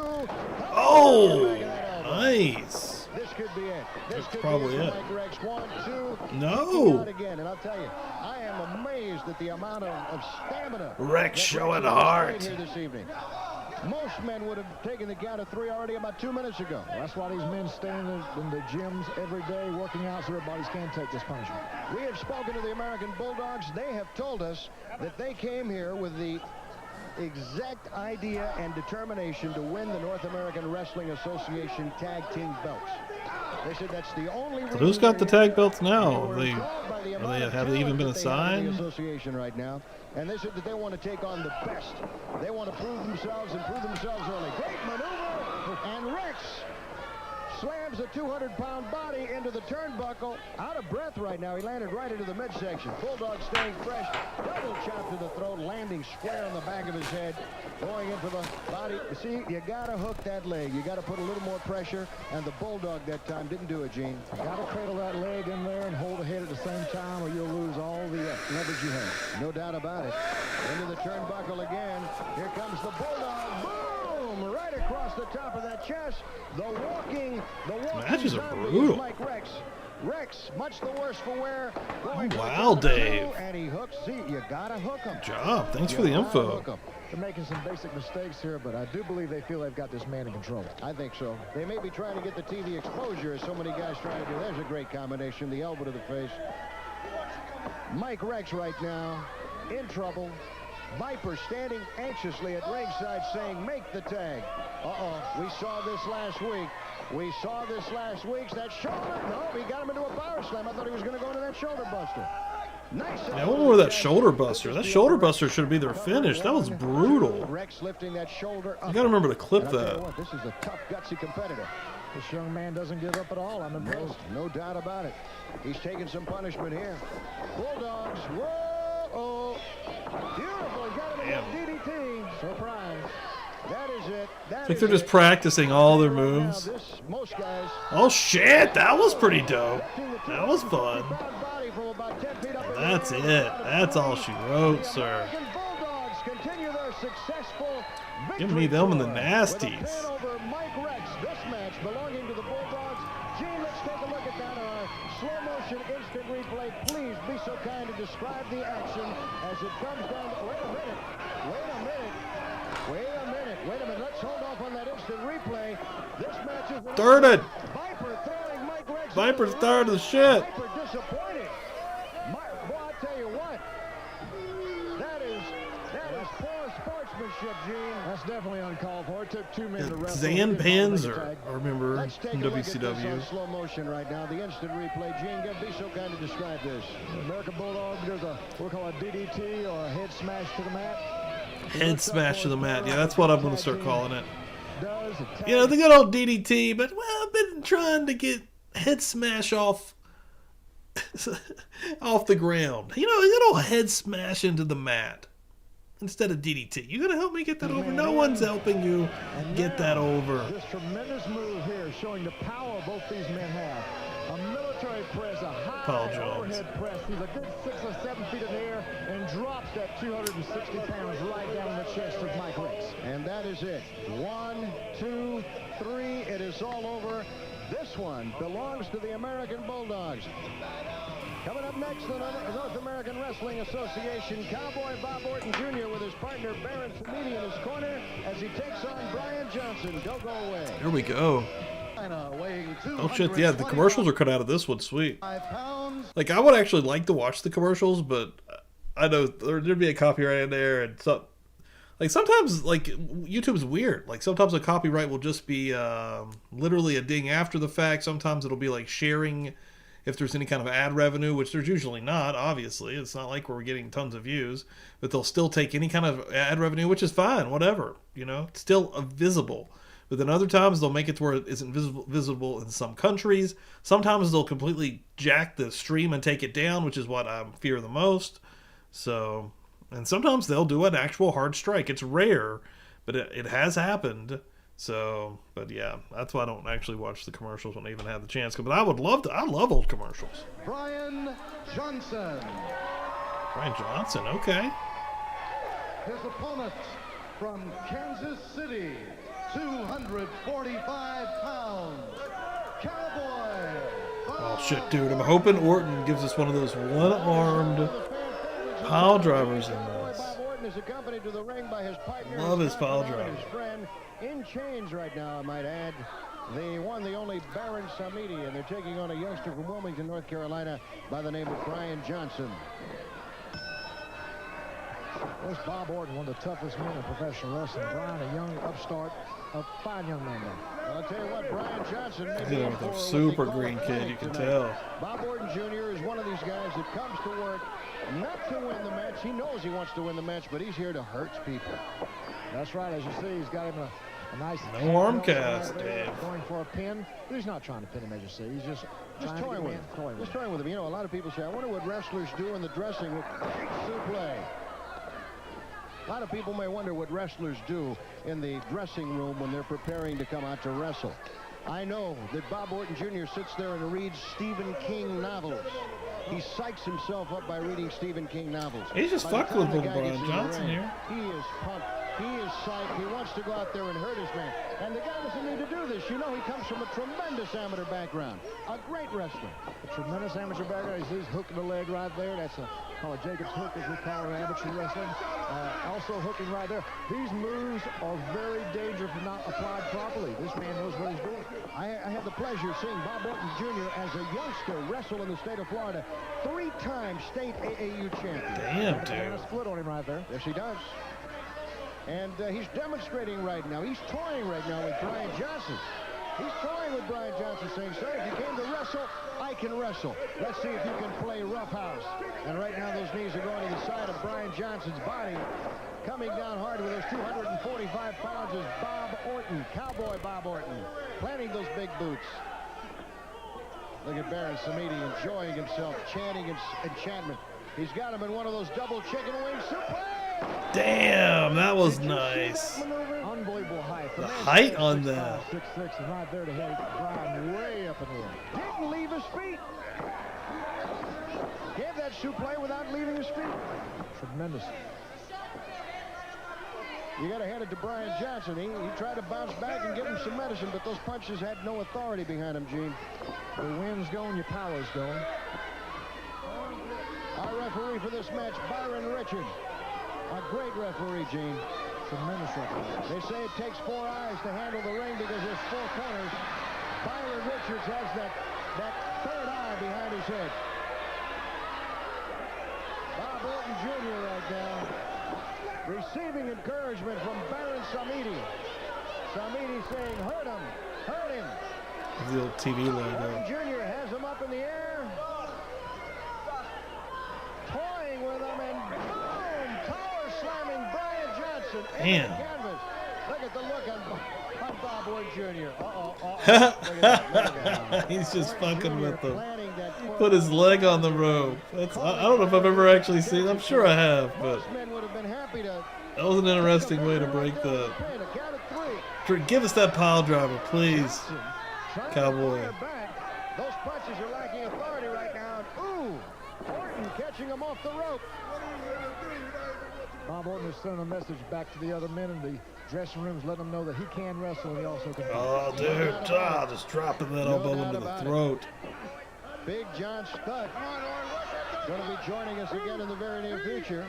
Oh, nice. This could be it. This could probably be it. Mike Rex. 1, 2. No. Out again, and I'll tell you, I am amazed at the amount of stamina. Rex showing heart. Here this evening. Most men would have taken the count of 3 already about 2 minutes ago. Well, that's why these men stay in the gyms every day working out so their bodies can take this punishment. We have spoken to the American Bulldogs. They have told us that they came here with the exact idea and determination to win the North American Wrestling Association Tag Team belts. They said that's the only reason. Who's got the tag belts now? Have they even been assigned? The association right now, and they said that they want to take on the best. They want to prove themselves and prove themselves early. Great maneuver, and Rex slams a 200-pound body into the turnbuckle. Out of breath right now. He landed right into the midsection. Bulldog staying fresh. Double chop to the throat, landing square on the back of his head. Going into the body. See, you got to hook that leg. You got to put a little more pressure, and the Bulldog that time didn't do it, Gene. You got to cradle that leg in there and hold the head at the same time, or you'll lose all the leverage you have. No doubt about it. Into the turnbuckle again. Here comes the Bulldog. Boom! Right across the top of that chest. The walking matches are brutal. Mike Rex. Rex, much the worse for wear. Wow, Dave. And he hooks. See, you gotta hook him. Good job. Thanks for the info. They're making some basic mistakes here, but I do believe they feel they've got this man in control. I think so. They may be trying to get the TV exposure, as so many guys trying to do. There's a great combination. The elbow to the face. Mike Rex right now in trouble. Viper standing anxiously at ringside saying, make the tag. We saw this last week. That shoulder. No, he got him into a power slam. I thought he was going to go into that shoulder buster. Nice. I wonder where that shoulder buster. That shoulder buster should be their finish. That was brutal. Rex lifting that shoulder up. You got to remember to clip that. What, this is a tough, gutsy competitor. This young man doesn't give up at all. I'm impressed. No doubt about it. He's taking some punishment here. Bulldogs. Whoa! Beautiful. He got him in the DDT. Surprise. That is it. I think they're just practicing all their moves. Most guys. Oh shit, that was pretty dope. That was fun. That's it. That's all she wrote, sir. Give me them and the nasties. Mike Rex, this match belonging to the Bulldogs. Gene, let's take a look at that on our slow motion instant replay. Please be so kind to describe the action as it comes down. Wait a minute. Let's hold off on that instant replay. This match is Thirded. Viper throwing Mike Rex. Viper's tired of the shit. Viper disappointed. Boy, I tell you what. That is poor sportsmanship. up, Gene. That's definitely uncalled for. It took 2 men to wrestle. Zan Panzer, I remember from WCW. Slow motion right now. The instant replay. Gene, be so kind to describe this. American Bulldog, there's a, we'll call it DDT or a head smash to the mat. Head smash to the mat. Yeah, that's what I'm going to start calling it. You know, the good old DDT, but, well, I've been trying to get head smash off the ground. You know, a good old head smash into the mat instead of DDT. You got to help me get that over. No one's helping you get that over. This tremendous move here showing the power both these men have. A military press, a high overhead press. He's a good 6 or 7 feet in the air and drops that 260 pounds right down in the chest of Mike Ricks. And that is it. 1, 2, 3. It is all over. This one belongs to the American Bulldogs. Coming up next, the North American Wrestling Association, Cowboy Bob Orton Jr. with his partner Baron Samedi in his corner as he takes on Brian Johnson. Don't go away. Here we go. Oh shit, yeah, the commercials are cut out of this one. Sweet. Like, I would actually like to watch the commercials, but I know there'd be a copyright in there, and so, like, sometimes, like, YouTube's weird. Like, sometimes a copyright will just be literally a ding after the fact. Sometimes it'll be like sharing if there's any kind of ad revenue, which there's usually not, obviously. It's not like we're getting tons of views, but they'll still take any kind of ad revenue, which is fine, whatever, you know, it's still visible. But then other times they'll make it to where it isn't visible in some countries. Sometimes they'll completely jack the stream and take it down, which is what I fear the most. So, and sometimes they'll do an actual hard strike. It's rare, but it has happened. So, but yeah, that's why I don't actually watch the commercials when I even have the chance. But I would love to. I love old commercials. Brian Johnson. Brian Johnson, okay. His opponent from Kansas City, 245 pounds, Cowboy. Oh shit, dude! I'm hoping Orton gives us one of those one-armed pile drivers in this. Love his pile driver. In chains right now, I might add. The one, the only Baron Samedi, and they're taking on a youngster from Wilmington, North Carolina, by the name of Brian Johnson. There's Bob Orton, one of the toughest men in professional wrestling. Brian, a young upstart, a fine young man there. Well, I'll tell you what, Brian Johnson. With a super green kid, you can tell. Bob Orton Jr. is one of these guys that comes to work not to win the match. He knows he wants to win the match, but he's here to hurt people. That's right. As you see, he's got him a nice no arm cast, Dave. Going for a pin, but he's not trying to pin him, as you see. He's just toying with him. Just toying with him. You know, a lot of people say, I wonder what wrestlers do in the dressing room. Suplex. A lot of people may wonder what wrestlers do in the dressing room when they're preparing to come out to wrestle. I know that Bob Orton Jr. sits there and reads Stephen King novels. He psychs himself up by reading Stephen King novels. He's just fucking with Brian Johnson here. He is pumped. He is psyched. He wants to go out there and hurt his man. And the guy doesn't need to do this. You know, he comes from a tremendous amateur background. A great wrestler. A tremendous amateur background. He's hooking the leg right there. That's called a Jacob's hook, as we call it, amateur wrestling. Also hooking right there. These moves are very dangerous if not applied properly. This man knows what he's doing. I had the pleasure of seeing Bob Orton Jr. as a youngster wrestle in the state of Florida. 3-time state AAU champion. Damn, dude. A split on him right there. Yes, he does. And he's demonstrating right now. He's toying right now with Brian Johnson. He's toying with Brian Johnson, saying, sir, if you came to wrestle, I can wrestle. Let's see if you can play roughhouse. And right now, those knees are going to the side of Brian Johnson's body. Coming down hard with those 245 pounds is Bob Orton, Cowboy Bob Orton, planting those big boots. Look at Baron Samedi enjoying himself, chanting enchantment. He's got him in one of those double chicken wing suplex. Damn, that was nice. Unbelievable height. The height on that. 6'6" and right there to hit Brian way up in the air. Didn't leave his feet. Gave that suplex without leaving his feet. Tremendous. You got to hand it to Brian Johnson. He tried to bounce back and give him some medicine, but those punches had no authority behind him, Gene. The wind's going, your power's going. Our referee for this match, Byron Richard. A great referee, Gene. Tremendous referee. They say it takes 4 eyes to handle the ring because there's 4 corners. Byron Richards has that third eye behind his head. Bob Orton Jr. right now. receiving encouragement from Baron Samedi. Samedi saying, hurt him, hurt him. The old TV logo. Jr. has him up in the air, toying with him, and boom, power slamming Brian Johnson into the canvas. Look at the look on Bob Orton Jr. Look at that. He's just fucking with them. Put his leg on the rope. That's, I don't know if I've ever actually seen. I'm sure I have, but that was an interesting way to break the. Give us that pile driver, please, Cowboy. Those punches are lacking authority right now. Ooh, Orton catching him off the rope. Bob Orton is sending a message back to the other men in the dressing rooms, letting them know that he can wrestle and he also can. Oh, dude, just dropping that elbow into the throat. Big John Studd going to be joining us again in the very near future.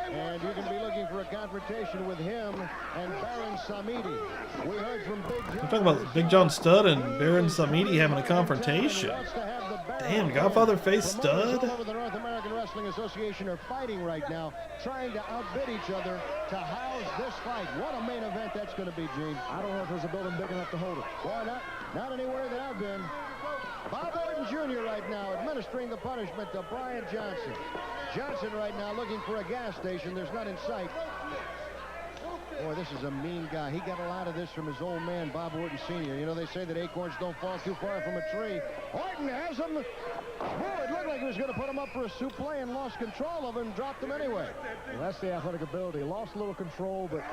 And you can be looking for a confrontation with him and Baron Samedi. We heard from Big John. We're talking about Big John Studd and Baron Samedi having a confrontation. Damn, Godfather face Studd? All over the North American Wrestling Association are fighting right now, trying to outbid each other to house this fight. What a main event that's going to be, Gene. I don't know if there's a building big enough to hold it. Boy, not anywhere that I've been. Bob Orton Jr. right now administering the punishment to Brian Johnson. Johnson right now looking for a gas station. There's none in sight. Boy, this is a mean guy. He got a lot of this from his old man, Bob Orton Sr. You know, they say that acorns don't fall too far from a tree. Orton has him. Boy, it looked like he was going to put him up for a suplex and lost control of him and dropped him anyway. Well, that's the athletic ability. Lost a little control, but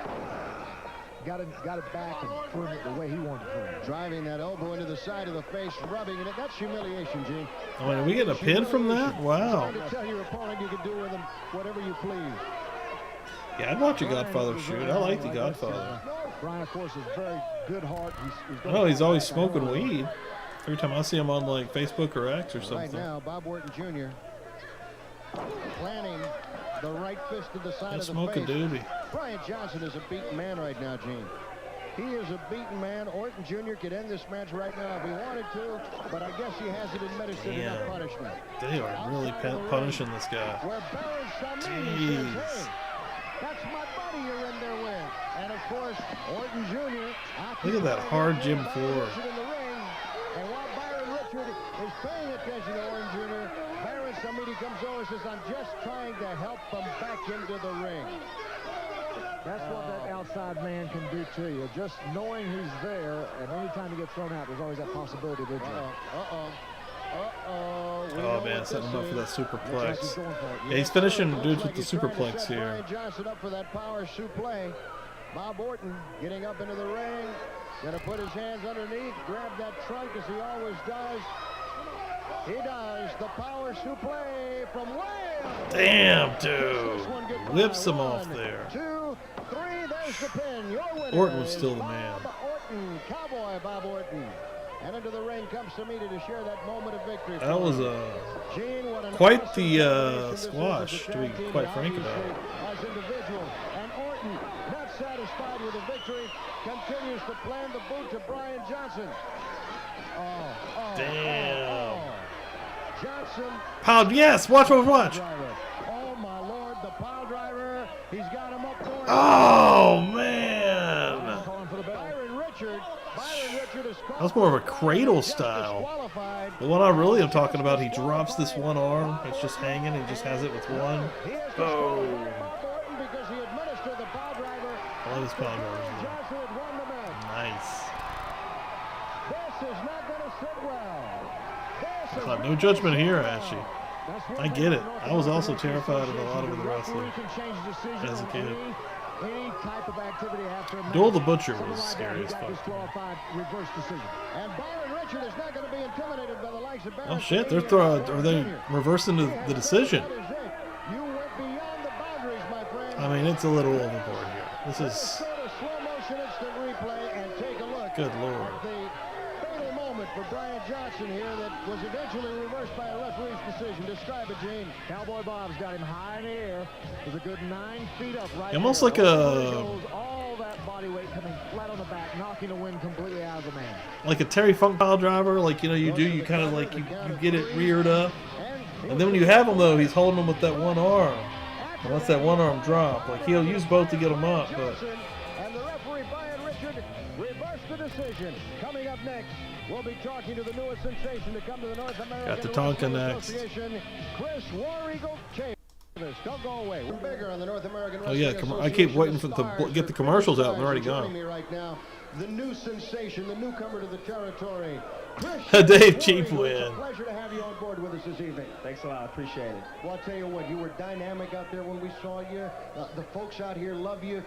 got it back and threw it the way he wanted to throw it. Driving that elbow into the side of the face, rubbing it. That's humiliation, Gene. Oh, are we getting a pin from that? Wow. Trying to tell your opponent you can do with him whatever you please. Yeah, I'd watch a Godfather shoot. I like the Godfather. Brian, of course, is very good heart. He's always smoking weed. Every time I see him on like Facebook or X or something. Right now, Bob Orton Jr. planting the right fist to the side of the smoke face. a doobie. Brian Johnson is a beaten man right now, Gene. He is a beaten man. Orton Jr. could end this match right now if he wanted to, but I guess he hasn't administered enough punishment. They are really punishing this guy. Jeez. That's my buddy you're in there with. And of course, Orton Jr. Look at that hard gym floor. And while Byron Richard is paying attention to Orton Jr., Baron Samedi comes over and says, I'm just trying to help them back into the ring. That's what that outside man can do to you. Just knowing he's there, and anytime he gets thrown out, there's always that possibility of injury. Oh man, setting him up for that superplex. Yeah, he's finishing dudes with the superplex here. Johnson up for that power suplex. Bob Orton getting up into the ring. Gonna put his hands underneath, grab that trunk as he always does. He does the power suplex from way up. Damn, dude. Whips him off there. 2, 3, there's the pin. Your winner. Orton was still the man. Bob Orton, Cowboy Bob Orton. And into the ring comes Samedi to share that moment of victory. That was quite the squash, to be quite frank about it. As individuals. And Orton, not satisfied with the victory, continues to plan the boot to Brian Johnson. Damn. Johnson. Pile, yes, watch. Oh my Lord, the pile driver. He's got him up for it. Oh man. Byron Richard is That's more of a cradle style. The one I really am talking about, he drops this one arm. It's just hanging. He just has it with one. Boom. I love this pile driver. Nice. This is not going to sit well. No judgment here, actually. I get it. I was also terrified of a lot of the wrestling as a kid. Any type of activity after Duel the Butcher was scary as fuck. And Byron Richard is not going to be intimidated by the likes of Baron. Oh shit, are they reversing the decision? You went beyond the boundaries, my friend. I mean, it's a little overboard here. This is slow motion instant replay and take a look. Good Lord. The fatal moment for Brian Johnson here that was eventually reversed by a referee's decision. Describe it, Gene. Cowboy Bob's got him high in the air. There's a good 9 feet up right almost there. like a all that body weight coming flat on the back, knocking the wind completely out of the man. Like a Terry Funk pile driver, like you kind of like you get it reared up, and then when you have him though, he's holding him with that one arm. Unless that one arm drop. Like, he'll use both to get him up, but... And the referee, Brian Richard, reversed the decision. Coming up next, we'll be talking to the newest sensation to come to the North American Got the Tonka next. Association, Chris War Eagle Chambers. Don't go away. We're bigger on the North American Oh yeah, I keep waiting for to get the commercials out, and they're already gone. Me right now, the new sensation, the newcomer to the territory, Dave Cheap win. It's a pleasure to have you on board with us this evening. Thanks a lot. I appreciate it. Well, I'll tell you what, you were dynamic out there when we saw you. The folks out here love you.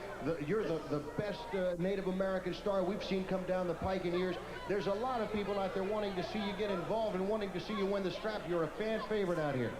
You're the best Native American star we've seen come down the pike in years. There's a lot of people out there wanting to see you get involved and wanting to see you win the strap. You're a fan favorite out here.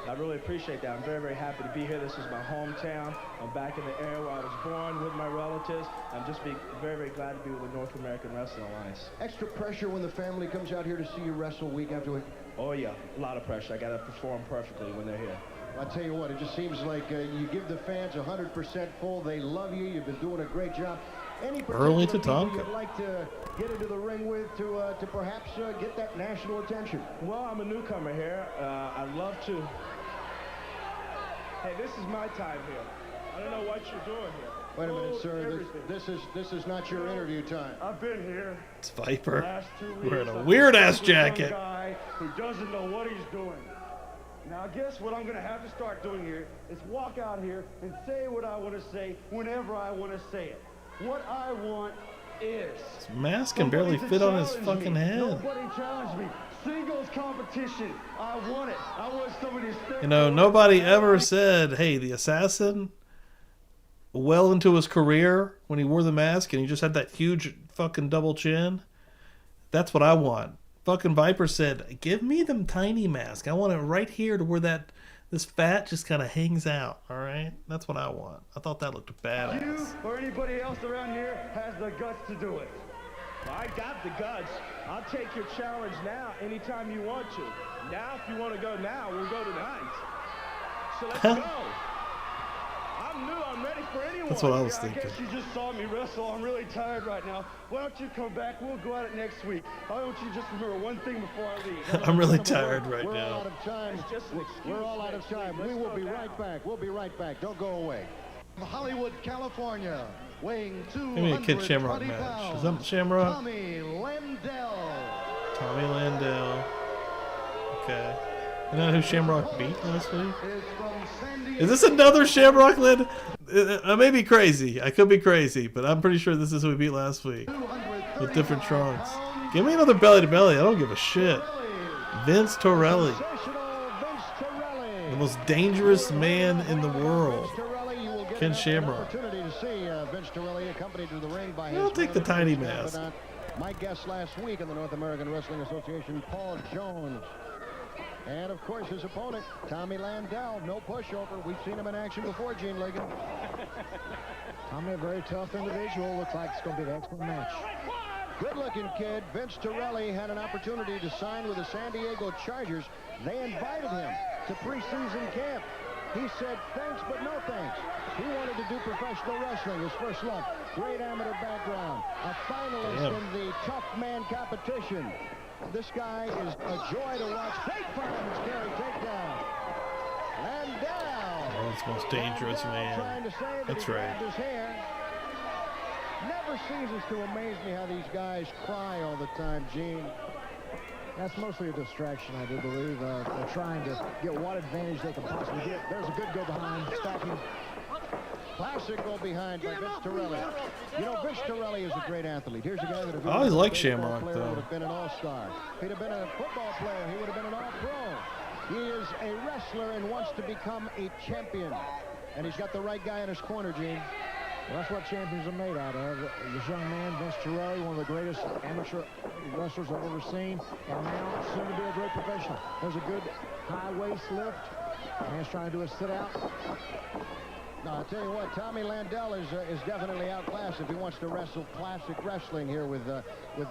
I really appreciate that. I'm very, very happy to be here. This is my hometown. I'm back in the area where I was born with my relatives. I'm just very, very glad to be with the North American Wrestling Alliance. Extra pressure when the family comes out here to see you wrestle week after week? Oh, yeah. A lot of pressure. I got to perform perfectly when they're here. I'll tell you what, it just seems like you give the fans 100% full. They love you. You've been doing a great job. Any early to people Tonka. You'd like to get into the ring with to perhaps get that national attention? Well, I'm a newcomer here. I'd love to. Hey, this is my time here. I don't know what you're doing here. Wait a minute, sir. This is not your interview time. I've been here. It's Viper. Wearing a weird-ass jacket. Guy who doesn't know what he's doing. Now, I guess what I'm going to have to start doing here is walk out here and say what I want to say whenever I want to say it. What I want is... His mask can barely fit on his fucking head. Nobody challenged me. Singles competition. I want it. I want somebody to step. You know, nobody ever said, hey, the assassin, well into his career, when he wore the mask and he just had that huge fucking double chin, that's what I want. Fucking Viper said, give me them tiny mask. I want it right here to where this fat just kind of hangs out, all right? That's what I want. I thought that looked badass. You or anybody else around here has the guts to do it. Well, I got the guts. I'll take your challenge now, anytime you want to. Now, if you want to go now, we'll go tonight. So let's go. I'm new. I'm ready for anyone. That's what I was thinking. I guess you just saw me wrestle. I'm really tired right now. Why don't you come back? We'll go at it next week. I want you to just remember one thing before I leave. I'm really tired right We're now. all out of time. We're all out of time. We will be right back. We'll be right back. Don't go away. Hollywood, California, weighing 220 Give me a Kid Shamrock pounds, match. Is that Shamrock? Tommy Landell. Tommy Landell. Okay. You know who Shamrock beat last week? Is this another Shamrock Landell? I may be crazy. I could be crazy, but I'm pretty sure this is who we beat last week. With different trunks. Give me another belly to belly. I don't give a shit. Vince Torelli. The most dangerous man in the world. Ken Shamrock. I'll take the tiny mask. My guest last week in the North American Wrestling Association, Paul Jones. And, of course, his opponent, Tommy Landell. No pushover. We've seen him in action before, Gene Ligon. Tommy, a very tough individual. Looks like it's going to be an excellent match. Good-looking kid. Vince Torelli had an opportunity to sign with the San Diego Chargers. They invited him to preseason camp. He said, thanks, but no thanks. He wanted to do professional wrestling, his first love. Great amateur background. A finalist in the Tough Man competition. This guy is a joy to watch. Fake finds Gary takedown. Landell. Oh, it's the most dangerous man. That's right. His hair. Never ceases to amaze me how these guys cry all the time, Gene. That's mostly a distraction, I do believe. They're trying to get what advantage they can possibly get. There's a good go behind, stacking. Classic go behind by Vince Torelli. You know, Vince Torelli is a great athlete. Here's a guy that I always like Shamrock, would though. have been an all-star. If he'd have been a football player, he would have been an all-pro. He is a wrestler and wants to become a champion. And he's got the right guy in his corner, Gene. Well, that's what champions are made out of. This young man, Vince Torelli, one of the greatest amateur wrestlers I've ever seen, and now soon to be a great professional. There's a good high waist lift. Man's trying to do a sit-out. No, I'll tell you what, Tommy Landell is definitely outclassed if he wants to wrestle classic wrestling here with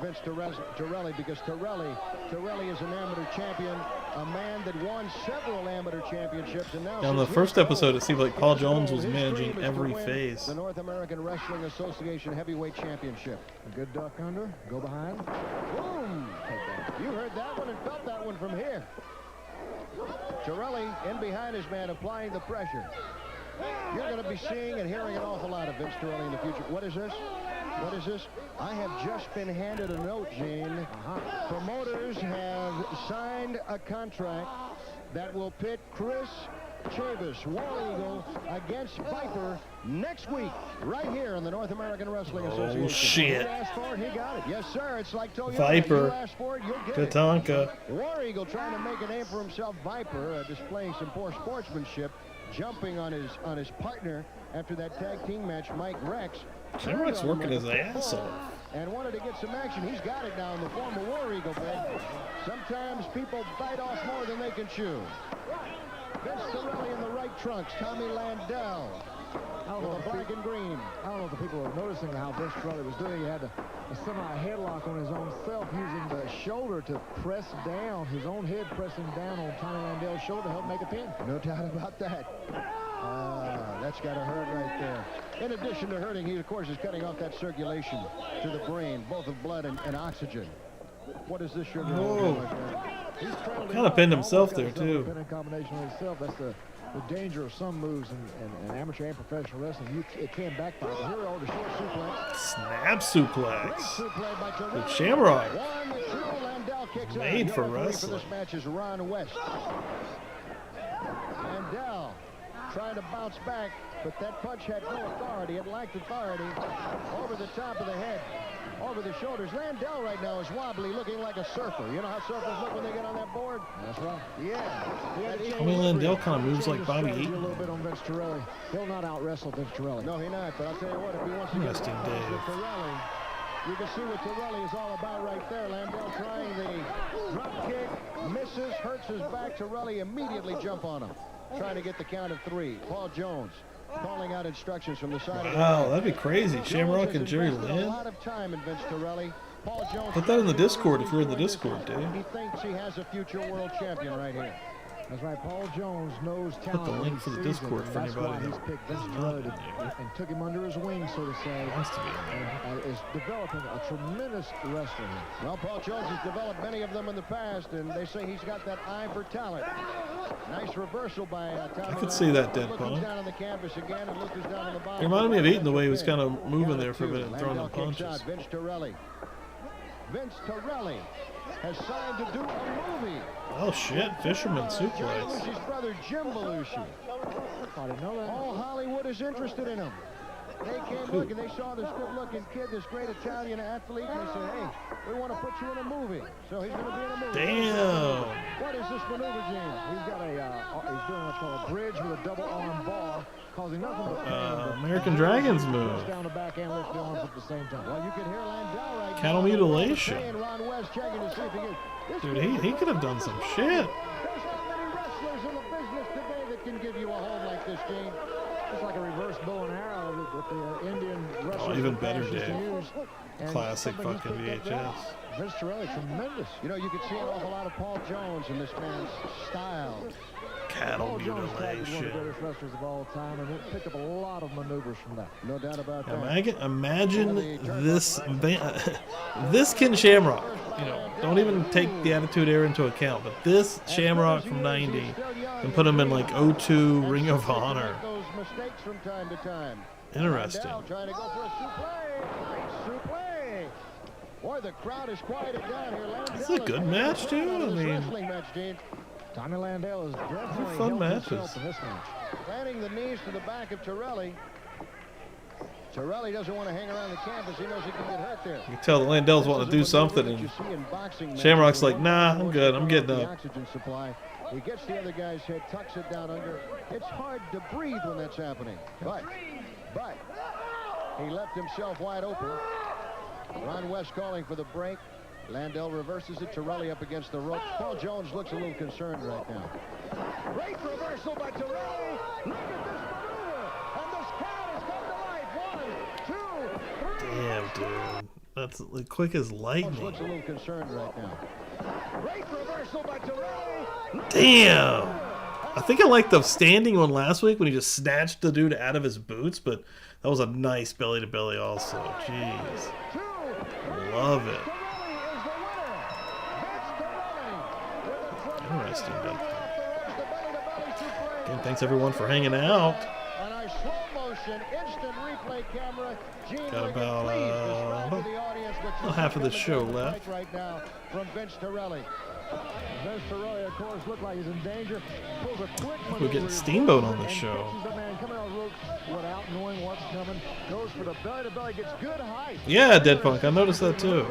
Vince Torelli, because Torelli is an amateur champion, a man that won several amateur championships, and now on the first episode, it seemed like Paul Jones was managing every phase. The North American Wrestling Association Heavyweight Championship. A good duck under, go behind. Boom! You heard that one and felt that one from here. Torelli in behind his man, applying the pressure. You're going to be seeing and hearing an awful lot of Vince Torelli in the future. What is this? What is this? I have just been handed a note, Gene. Promoters have signed a contract that will pit Chris Chavis, War Eagle, against Viper next week, right here in the North American Wrestling Association. Oh, shit. You asked for it, he got it. Yes, sir. It's like Toyota. Viper. You asked for it, you'll get Tatanka. it. War Eagle trying to make a name for himself. Viper displaying some poor sportsmanship, jumping on his partner after that tag team match, Mike Rex. Shamrock's working his ass off. And wanted to get some action. He's got it now in the form of War Eagle, Ben. Sometimes people bite off more than they can chew. Vince Torelli in the right trunks. Tommy Landell. With a black and green. I don't know if the people are noticing how Vince Torelli was doing. He had a semi-headlock on his own self, using the shoulder to press down, his own head pressing down on Tommy Landell's shoulder to help make a pin. No doubt about that. That's got to hurt right there. In addition to hurting, he, of course, is cutting off that circulation to the brain, both of blood and oxygen. What is this sugar? Whoa. Kind of pinned himself there, too. Pinning combination on himself. That's the danger of some moves in amateur and professional wrestling. It can backfire. But here are the short suplex. Snap suplex. With Shamrock. Made for wrestling. This match is Ron West. Landell trying to bounce back, but that punch had no authority. It lacked authority. Over the top of the head, over the shoulders. Landell right now is wobbly, looking like a surfer. You know how surfers look when they get on that board? That's right. Yeah. I mean, Landell kind of moves like Bobby Eaton. A little bit on Vince Torelli. He'll not out-wrestle Vince Torelli. No, he's not, but I'll tell you what, if he wants to get Resting with Dave. Torelli, you can see what Torelli is all about right there. Landell trying the drop kick, misses, hurts his back. Torelli immediately jump on him, trying to get the count of 3. Paul Jones calling out instructions from the side of the Wow, that'd be crazy. Shamrock and Jerry Lynn. A lot of time in Vince Torelli. Paul Jones. Put that in the Discord if you're in the Discord, dude. He thinks he has a future world champion right here. That's right. Paul Jones knows talent. Put the link for the Discord for anybody that's why he's picked Vince Torelli and took him under his wing, so to say. Wants to be. And is developing a tremendous wrestler. Well, Paul Jones has developed many of them in the past, and they say he's got that eye for talent. Nice reversal by Tommy. I could see that dead punk. Down on the canvas again, and Lucas down on the bottom. It reminded me of Eaton the way he was kind of moving there for a minute and throwing the punches. Vince Torelli. Vince Torelli has signed to do a movie. Oh shit, Fisherman suplex. Belushi's brother Jim Belushi. I didn't know that. All Hollywood is interested in him. They came looking, they saw this good-looking kid, this great Italian athlete, and they said, hey, we want to put you in a movie. So he's going to be in a movie. Damn. What is this maneuver, James? He's got he's doing what's called a bridge with a double arm bar, causing nothing but pain. American Dragons move. Down the back and lift the arms at the same time. Well, you can hear Landell right Cattle now. mutilation. Ron West checking to see if he gets... Dude, he could have done some shit. There's not many wrestlers in the business today that can give you a hold like this, Gene. It's like a reverse bow and arrow that the Indian wrestlers even better, used to Dave. use. And Classic something he's fucking picked up VHS. now. Vince Torelli, tremendous. You know, you can see an awful lot of Paul Jones in this man's style. Cattle Paul Jones was one of the mutilation. greatest wrestlers of all time, and it picked up a lot of maneuvers from that. No doubt about that. Imagine this this Ken Shamrock. You know, don't even take the Attitude Era into account, but this Shamrock from '90 and put him in like 02 Ring of Honor. Those mistakes from time to time. Interesting. Landell trying to go for a suplex. Suplex. Boy, the crowd is quieted down here. It's a good match too. I mean, wrestling match, Gene. Tommy Landell is definitely fun helped matches. himself in this match. Planting the knees to the back of Torelli. Torelli doesn't want to hang around the canvas. He knows he can get hurt there. You can tell the Landell's wanting to do something, and Shamrock's like, nah, I'm good. I'm getting up. Oxygen supply. He gets the other guy's head, tucks it down under. It's hard to breathe when that's happening. But he left himself wide open. Ron West calling for the break. Landell reverses it. Torelli up against the ropes. Paul Jones looks a little concerned right now. Great reversal by Torelli. Look at this maneuver. And this crowd has come to life. 1, 2, 3. Damn, dude. That's quick as lightning. Looks a little concerned right now. Great reversal by Torelli. Damn. I think I liked the standing one last week when he just snatched the dude out of his boots, but that was a nice belly-to-belly also. Jeez. Love it. Interesting. Again, thanks everyone for hanging out. an instant replay camera. Gene Got Liggett, about please describe to the audience what you half of the see show coming down the left. pike right now from Vince Torelli. Vince Torelli, of course, looked like he's in danger. Pulls a quick We're getting Steamboat on the show. The man coming out of the ropes without knowing what's coming. Goes for the belly to belly, gets good height. Yeah, Deadpunk. I noticed that too.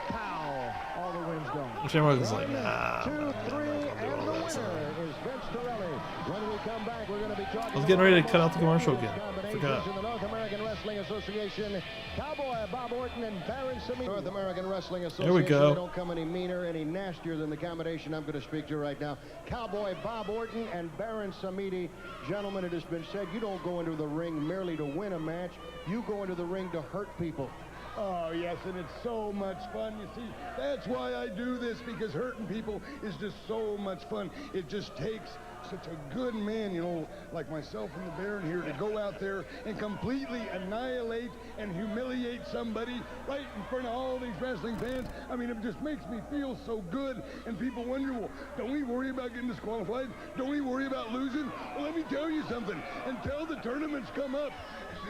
Pow! All the wind's gone. Shamrock was like, nah. 2, 3, and the winner is Vince Torelli. When we come back, we're going to be talking. I was getting ready to cut out the commercial again. Forgot. In the North American Wrestling Association, Cowboy Bob Orton and Baron Samedi. North American Wrestling Association. There we go. They don't come any meaner, any nastier than the combination I'm going to speak to right now. Cowboy Bob Orton and Baron Samedi. Gentlemen, it has been said you don't go into the ring merely to win a match. You go into the ring to hurt people. Oh, yes, and it's so much fun. You see, that's why I do this, because hurting people is just so much fun. It just takes such a good man, you know, like myself and the Baron here, to go out there and completely annihilate and humiliate somebody right in front of all these wrestling fans. I mean, it just makes me feel so good, and people wonder, well, don't we worry about getting disqualified? Don't we worry about losing? Well, let me tell you something. Until the tournaments come up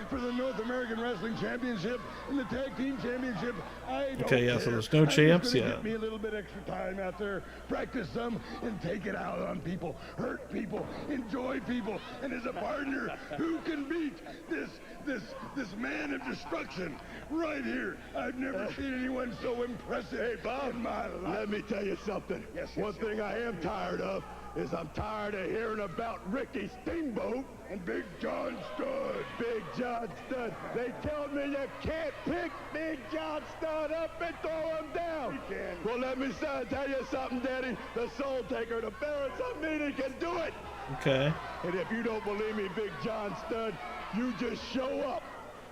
for the North American Wrestling Championship and the Tag Team Championship, I don't care. So there's no champs yet. Give me a little bit extra time out there, practice some, and take it out on people, hurt people, enjoy people, and as a partner, who can beat this man of destruction right here? I've never seen anyone so impressive. Hey, Bob, in my life. Let me tell you something. One thing I am tired of is I'm tired of hearing about Ricky Steamboat and Big John Studd. Big John Studd. They tell me you can't pick Big John Studd up and throw him down. You can. Well, let me tell you something, Daddy. The Soul Taker, the Baron Samedi can do it. Okay. And if you don't believe me, Big John Studd, you just show up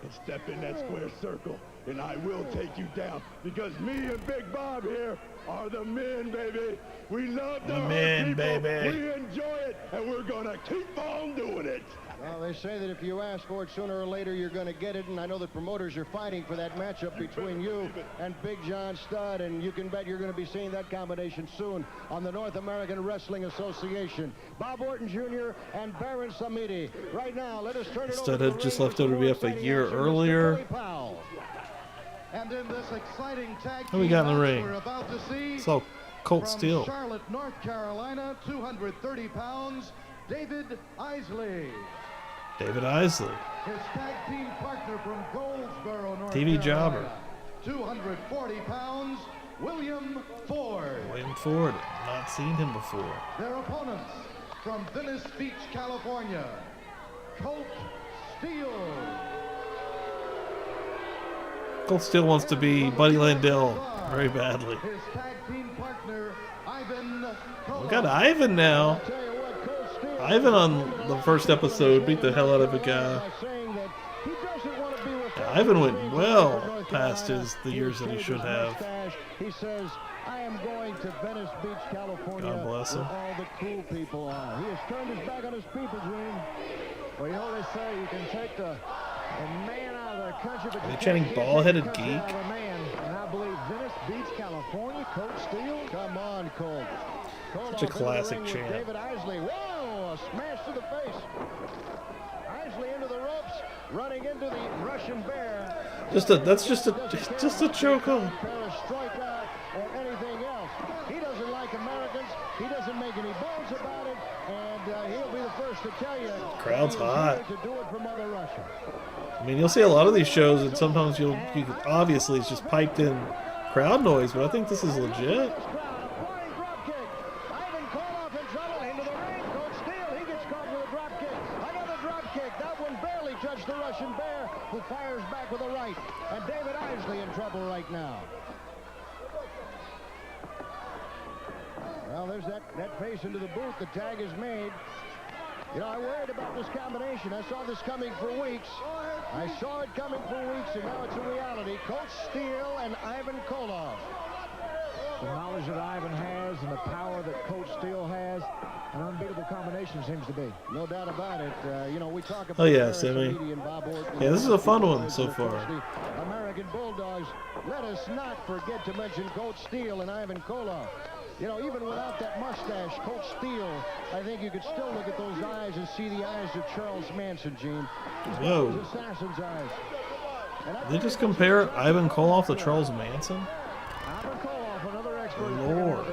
and step in that square circle, and I will take you down, because me and Big Bob here are the men, baby. We love the men, people. baby. We enjoy it, and we're gonna keep on doing it. Well, they say that if you ask for it, sooner or later you're going to get it, and I know that promoters are fighting for that matchup between you and Big John Studd, and you can bet you're going to be seeing that combination soon on the North American Wrestling Association. Bob Orton Jr. and Baron Samedi. Right now, let us turn it Studd over had just left WWF a year earlier. And in this exciting tag Who we team got in the match ring? we're about to see, It's all Colt from Steele. Charlotte, North Carolina, 230 pounds, David Isley. David Isley. His tag team partner from Goldsboro, North TV Carolina, jobber. 240 pounds, William Ford. William Ford. Not seen him before. Their opponents from Venice Beach, California, Colt Steele. Colt Steele wants to be Buddy Landell very badly. His tag team partner, Ivan Koloff. We got Ivan now. Ivan on the first episode beat the hell out of a guy. Yeah, Ivan went well past the years that he should have. He says, I am going to Venice Beach, California, God bless him. where all the cool people are. He has turned his back on his people, Gene. Well, you know what they say, you can take the man out of the country, but Are they you chanting can't ball-headed take the country geek? out of a man. And I believe Venice Beach, California, Colt Steele. Come on, Colt. Such a classic chant. David Isley. Whoa, a smash to the face. Isley into the ropes, running into the Russian Bear. That's just a choke on. Strikeout or anything else. He doesn't like Americans. He doesn't make any bones about it, and he'll be the first to tell you. Crowd's he is hot. here to do it for Mother Russia. I mean, you'll see a lot of these shows, and sometimes you can, obviously it's just piped in crowd noise, but I think this is legit. The Russian Bear, who fires back with a right, and David Isley in trouble right now. Well, there's that face into the booth. The tag is made. You know, I worried about this combination. I saw this coming for weeks. I saw it coming for weeks, and now it's a reality. Colt Steele and Ivan Koloff. The knowledge that Ivan has and the power that Colt Steele has, an unbeatable combination seems to be. No doubt about it. You know, we talk about. Oh yeah, Sammy. Yeah, this is a fun one so far. American Bulldogs. Let us not forget to mention Colt Steele and Ivan Koloff. You know, even without that mustache, Coach Steele, I think you could still look at those eyes and see the eyes of Charles Manson, Gene. Whoa. Those assassin's eyes. Did they just compare Ivan Koloff to Charles Manson? Ivan Koloff, another expert. Lord.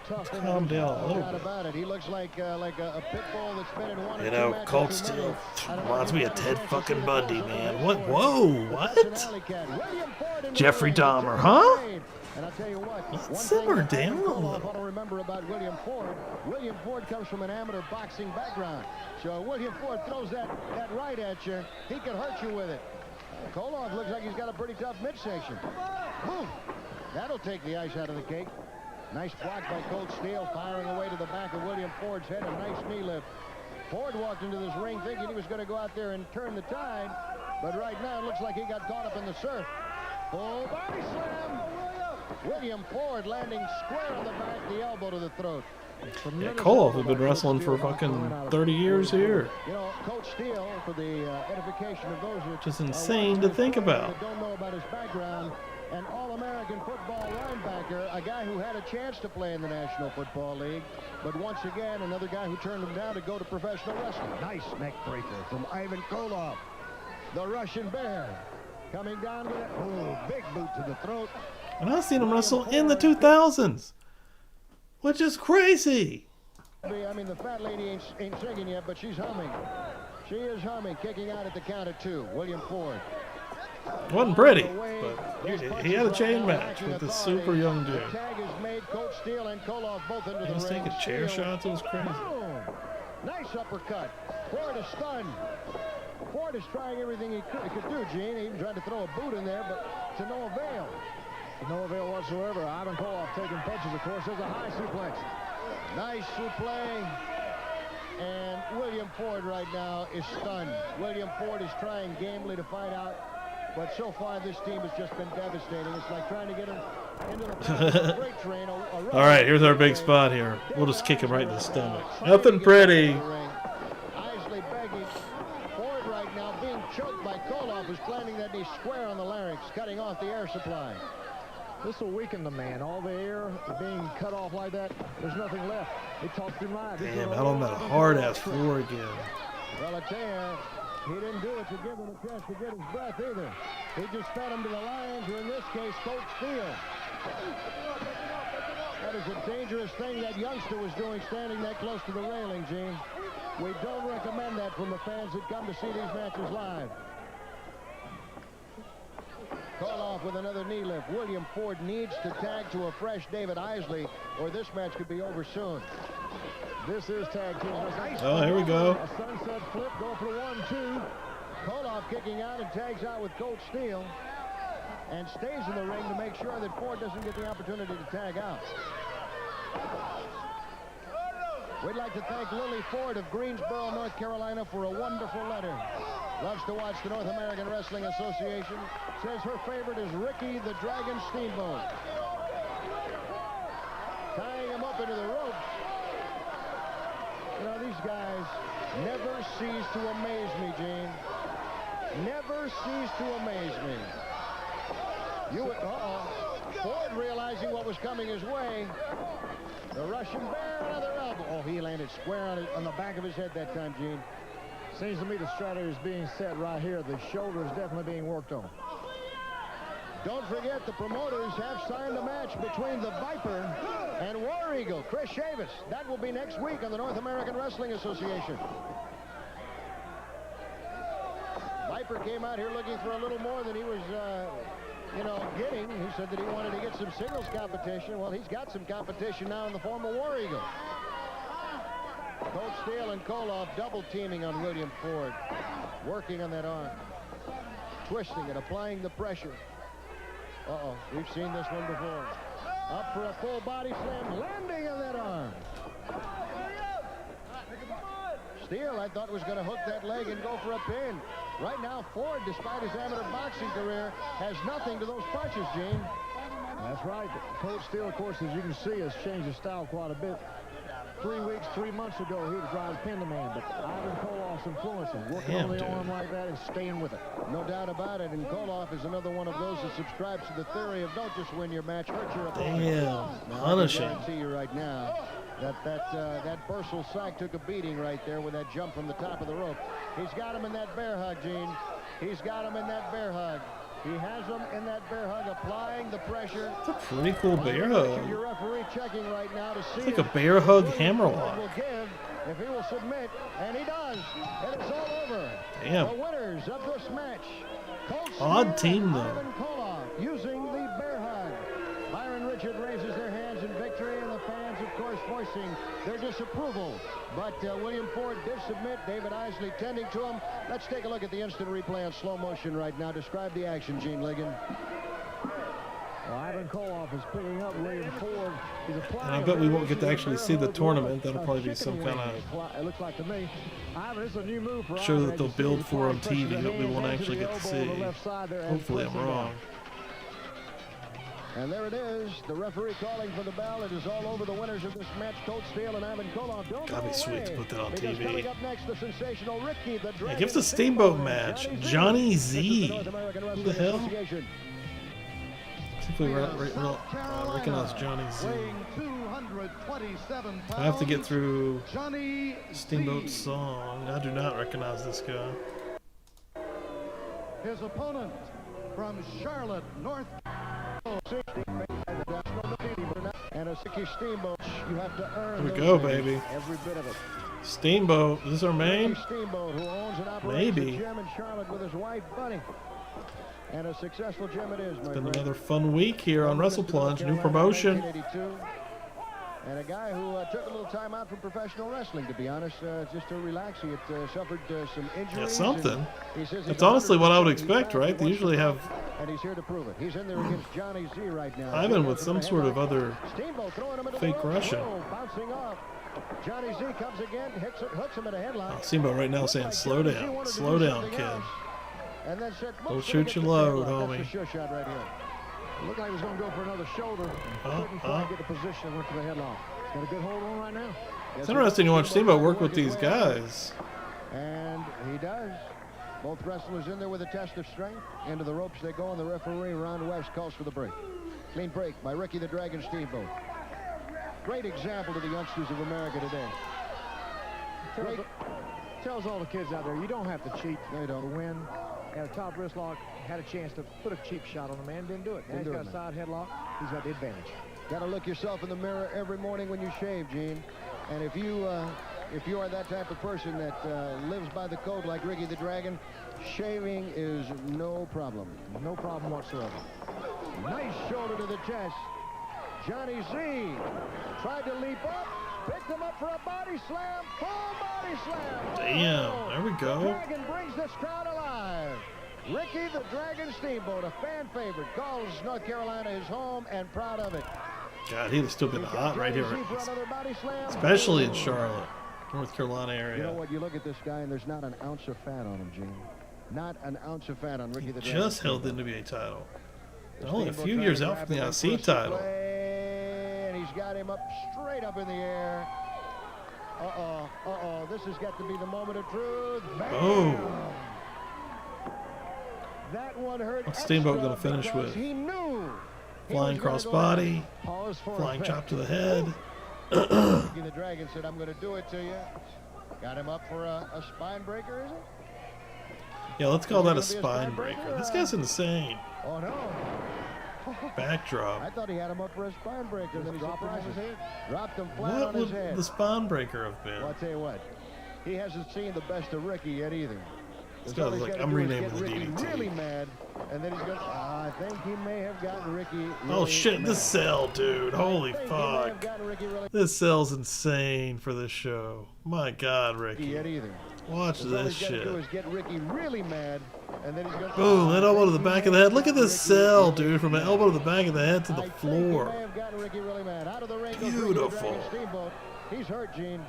Tough calm down a little bit. About it. He looks like a pit bull that's been in one. You know, Colt Steele reminds me of Ted fucking Bundy, man. What? Whoa, what? Jeffrey Dahmer, huh? And I'll tell you what, let's simmer down a little. little. I remember about William Ford. William Ford comes from an amateur boxing background. So William Ford throws that right at you, he can hurt you with it. Koloff looks like he's got a pretty tough midsection. Boom! That'll take the ice out of the cake. Nice block by Colt Steele, firing away to the back of William Ford's head. A nice knee lift. Ford walked into this ring thinking he was going to go out there and turn the tide, but right now it looks like he got caught up in the surf. Full body slam. William Ford landing square on the back, the elbow to the throat. Yeah, Koloff has been wrestling for fucking 30 years here. You know, Coach Steele, for the edification of those who just insane to think about. Don't know about his background. An All-American football linebacker, a guy who had a chance to play in the National Football League, but once again, another guy who turned him down to go to professional wrestling. Nice neck breaker from Ivan Koloff. The Russian Bear coming down with a big boot to the throat. And I've seen him wrestle in the 2000s, which is crazy. I mean, the fat lady ain't singing yet, but she's humming. She is humming, kicking out at the count of 2. William Ford. Wasn't pretty, but he had a chain match with this super young dude. The tag is made. Coach Steele and Koloff both into the ring. He was taking chair shots. It was crazy. Boom. Nice uppercut. Ford is stunned. Ford is trying everything he could do, Gene. He even tried to throw a boot in there, but to no avail. To no avail whatsoever. Ivan Koloff taking punches, of course. There's a high suplex. Nice suplex. And William Ford right now is stunned. William Ford is trying gamely to find out. But so far, this team has just been devastating. It's like trying to get him into the freight train. All right, here's our big spot here. We'll just kick him right in the stomach. Nothing pretty. Isley begging. Ford right now being choked by Koloff, who's planting that knee square on the larynx, cutting off the air supply. This will weaken the man. All the air being cut off like that, there's nothing left. He talks him right. Damn, out on that hard-ass floor again. Well, I tell you, he didn't do it to give him a chance to get his breath either. He just fed him to the lions, or in this case, Coach Steele. That is a dangerous thing that youngster was doing, standing that close to the railing, Gene. We don't recommend that from the fans that come to see these matches live. Koloff with another knee lift. William Ford needs to tag to a fresh David Isley, or this match could be over soon. This is tag team. Oh, here we go. A sunset flip, go for the 1-2. Koloff kicking out and tags out with Coach Steele, and stays in the ring to make sure that Ford doesn't get the opportunity to tag out. We'd like to thank Lily Ford of Greensboro, North Carolina, for a wonderful letter. Loves to watch the North American Wrestling Association. Says her favorite is Ricky the Dragon Steamboat. Tying him up into the ropes. You know, these guys never cease to amaze me, Gene. Never cease to amaze me. Ford realizing what was coming his way. The Russian Bear, another elbow. Oh, he landed square on the back of his head that time, Gene. Seems to me the strategy is being set right here. The shoulder is definitely being worked on. Don't forget, the promoters have signed a match between the Viper and War Eagle, Chris Chavis. That will be next week on the North American Wrestling Association. Viper came out here looking for a little more than he was, getting. He said that he wanted to get some singles competition. Well, he's got some competition now in the form of War Eagle. Coach Steele and Koloff double teaming on William Ford. Working on that arm. Twisting it, applying the pressure. We've seen this one before. Up for a full body slam, landing on that arm. Steele, I thought, was going to hook that leg and go for a pin. Right now, Ford, despite his amateur boxing career, has nothing to those punches, Gene. That's right. Coach Steele, of course, as you can see, has changed his style quite a bit. 3 months ago, he would try to pin the man, but Ivan Koloff's influence and working on the arm like that and staying with it. No doubt about it, and Koloff is another one of those that subscribes to the theory of don't just win your match, hurt your opponent. Damn, punishing. I guarantee you right now that Bursell sack took a beating right there with that jump from the top of the rope. He's got him in that bear hug, Gene. He's got him in that bear hug. He has him in that bear hug, applying the pressure. It's a pretty cool bear hug. Your referee checking right now to see it's like a bear hug hammerlock. Will give if he will submit, and he does. And it's all over. Damn. The winners of this match. Odd team, though. Ivan Koloff using the bear hug. Byron Richard raises their hands in victory, and the fans, of course, voicing their disapproval. But William Ford did submit. David Isley tending to him. Let's take a look at the instant replay on slow motion right now. Describe the action, Gene Ligon. Well, Ivan Koloff is picking up William Ford. He's and I bet we won't get to actually see the tournament. That'll probably be some kind of it looks like to me. Ivan, it's a new move for show that they'll build for on TV that we won't actually get to see. Hopefully I'm wrong. And there it is, the referee calling for the bell. It is all over the winners of this match, Colt Steele and Ivan Koloff. Gotta be sweet to put that on TV. Coming up next, the sensational Ricky the Dragon. Hey, give us a Steamboat match. Johnny Z. Who the hell? See if we recognize Johnny Z. I have to get through Steamboat's song. I do not recognize this guy. His opponent from Charlotte, North and a Ricky Steamboat, you have to earn. Here we go, baby. Every bit of it. Steamboat, is this our main? Steamboat, who owns and operates Maybe. a gym in Charlotte with his wife, Bunny. And a successful gym it is, my It's been friend. another fun week here on Wrestle Plunge, new promotion. And a guy who took a little time out from professional wrestling, to be honest, just to relax. He had suffered some injuries. Yeah, something. That's honestly what I would expect, right? They usually have and he's here to prove it. He's in there against Johnny Z right now. Ivan with some sort of other fake Russian. Bouncing off. Johnny Z comes again, hooks him at a headlock. Steamboat right now saying, slow down, kid. And then said, don't shoot your load, homie. That's a sure shot right here. It looked like he was going to go for another shoulder. Couldn't quite get the position, went for the headlock. He's got a good hold on right now. It's interesting to watch Steamboat work with these guys. And he does. Both wrestlers in there with a test of strength. Into the ropes they go, and the referee, Ron West, calls for the break. Clean break by Ricky the Dragon Steamboat. Great example to the youngsters of America today. Tells all the kids out there, you don't have to cheat to win. Had a top wrist lock, had a chance to put a cheap shot on the man, didn't do it. Now he's got a side headlock, he's got the advantage. Got to look yourself in the mirror every morning when you shave, Gene. And if you are that type of person that lives by the code like Ricky the Dragon, shaving is no problem. No problem whatsoever. Nice shoulder to the chest. Johnny Z tried to leap up, picked him up for a body slam, full body slam. Damn, there we go. The Dragon brings this crowd alive. Ricky the Dragon Steamboat, a fan favorite, calls North Carolina his home and proud of it. God, he'd have still been hot right here, especially in Charlotte, North Carolina area. You know what? You look at this guy, and there's not an ounce of fat on him, Gene. Not an ounce of fat on Ricky the Dragon. Just held the NWA title. Only a few years out from the IC title. And he's got him up straight up in the air. This has got to be the moment of truth. Boom. That one hurt. What's Steamboat going to finish with? He knew. Flying cross body, flying chop to the head. The Dragon said, I'm going to do it to you. Got him up for a spine breaker, is it? Yeah, let's call that a spine breaker. This guy's insane. Oh, no. Backdrop. I thought he had him up for a spine breaker. Then he dropped his head. Dropped him flat What on his would head. the spine breaker have been? Well, I'll tell you what. He hasn't seen the best of Ricky yet either. This guy's like, I'm renaming the Ricky DDT. Really mad, and then he's going. I think he may have gotten Ricky. Really Oh shit! mad. This cell, dude. Holy fuck! This cell's insane for this show. My God, Ricky. Yet either. Watch All this he's got to do shit. is get Ricky really mad, and then he's going. Boom! That elbow to the back of the head. Look at this cell, dude. From an elbow to the back of the head to the floor. He may have gotten Ricky really mad. Out of the ring goes Beautiful. Ricky the Dragon Steamboat. He's hurt, Gene.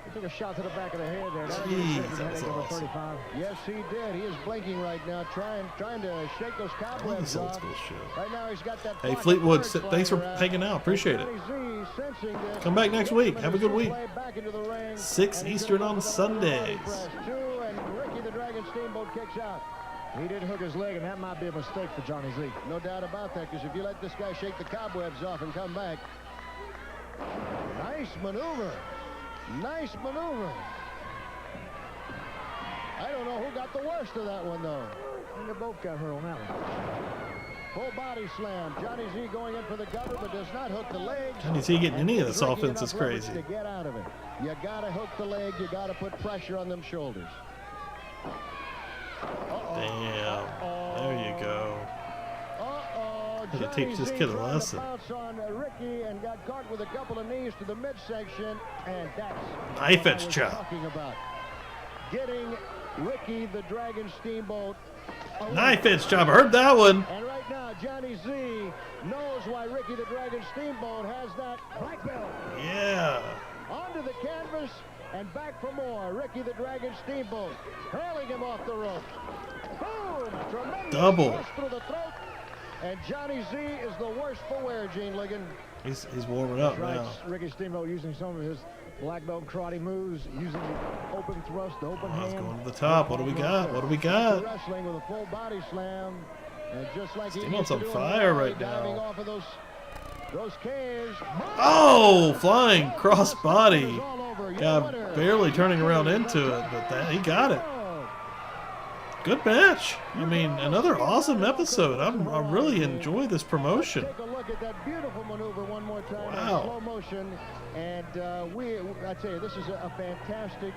He took a shot to the back of the head there. Jeez, that was awesome. 35. Yes, he did. He is blinking right now, trying to shake those cobwebs off. Right now, he's got that. Hey, Fleetwood, thanks for hanging out. Appreciate it. Come back next week. Have a good week. 6 Eastern on Sundays. And Ricky the Dragon Steamboat kicks out. He did hook his leg, and that might be a mistake for Johnny Z. No doubt about that, because if you let this guy shake the cobwebs off and come back. Nice maneuver. Nice maneuver. I don't know who got the worst of that one, though. I think they both got hurt on that one. Full body slam. Johnny Z going in for the cover, but does not hook the legs. Johnny Z getting any of this offense is crazy. To get out of it. You got to hook the leg. You got to put pressure on them shoulders. Damn. There you go. To teach this kid a lesson. On Ricky and got caught with a couple of knees to the midsection, and that's knife edge chop. Talking about getting Ricky the Dragon Steamboat. Knife edge chop. I heard that one. And right now, Johnny Z knows why Ricky the Dragon Steamboat has that black belt. Yeah. Onto the canvas and back for more. Ricky the Dragon Steamboat hurling him off the rope. Boom! Tremendous double. Through the throat. And Johnny Z is the worse for wear, Gene Ligon. He's warming up now. Ricky Steamboat using some of his black belt karate moves, using the open thrust, the open hand. Going to the top. What do we got? What do we got? Wrestling with a full body slam. And just like Steamboat's on fire right diving now. Off of those caves. Oh, flying cross body. Yeah, barely turning around into it, but he got it. Good match. I mean, another awesome episode. I really enjoy this promotion. Take a look at that beautiful maneuver one more time in slow motion. And I tell you, this is a fantastic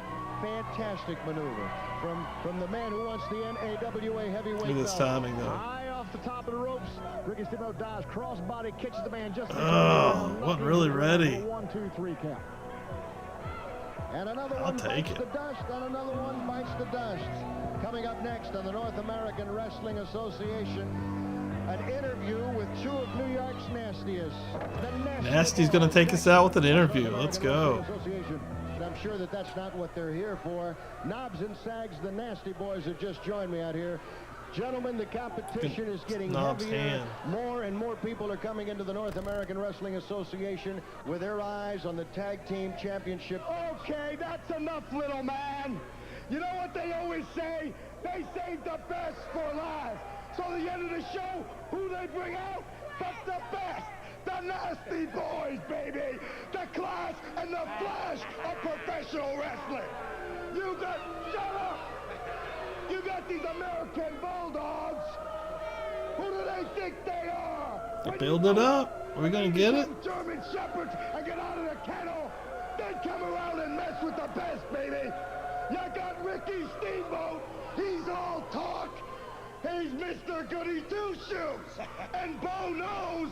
maneuver from the man who wants the NAWA heavyweight. Look at this timing, though. High off the top of the ropes. Ricky Steamboat dives, cross body, catches the man just. Wasn't really ready. 1, 2, 3 count. And another I'll one take bites it. the dust, and another one bites the dust. Coming up next on the North American Wrestling Association, an interview with two of New York's nastiest. Nasty's going to take us out with an interview. Let's go. And I'm sure that's not what they're here for. Knobs and Sags, the Nasty Boys, have just joined me out here. Gentlemen, the competition is getting heavier. More and more people are coming into the North American Wrestling Association with their eyes on the Tag Team Championship. Okay, that's enough, little man. You know what they always say? They save the best for last. So at the end of the show, who they bring out? But the best. The Nasty Boys, baby. The class and the flash of professional wrestling. Shut up. You got these American Bulldogs. Who do they think they are? They build it up. Are we going to get it? German Shepherds and get out of the kennel. Then come around and mess with the best, baby. You got Ricky Steamboat. He's all talk. He's Mr. Goody Two-Shoes. And Bo knows.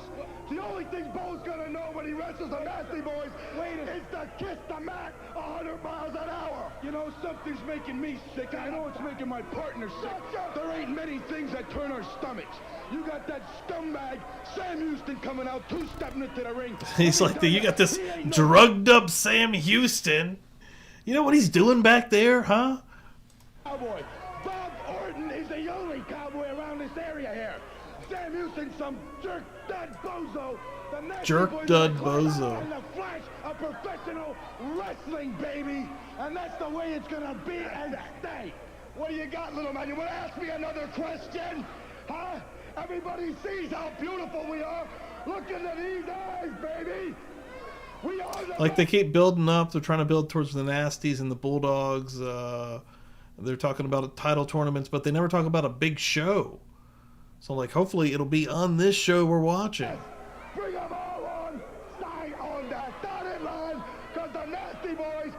The only thing Bo's gonna know when he wrestles the Nasty Boys is to kiss the mat 100 miles an hour. You know, something's making me sick. I know it's making my partner sick. There ain't many things that turn our stomachs. You got that scumbag Sam Houston coming out, two-stepping into the ring. He's like, you got this drugged up Sam Houston. You know what he's doing back there, huh? Cowboy. Bob Orton is the only cowboy around this area here. Sam Houston, some jerk dud bozo. Jerk dud bozo. And the flash of professional wrestling, baby. And that's the way it's gonna be and stay. What do you got, little man? You wanna ask me another question? Huh? Everybody sees how beautiful we are. Look into these eyes, baby. We are the Like, they keep building up. They're trying to build towards the Nasties and the Bulldogs. They're talking about title tournaments, but they never talk about a big show. So, like, hopefully it'll be on this show we're watching. Bring them all on. Sign on that dotted line, because the Nasty Boys,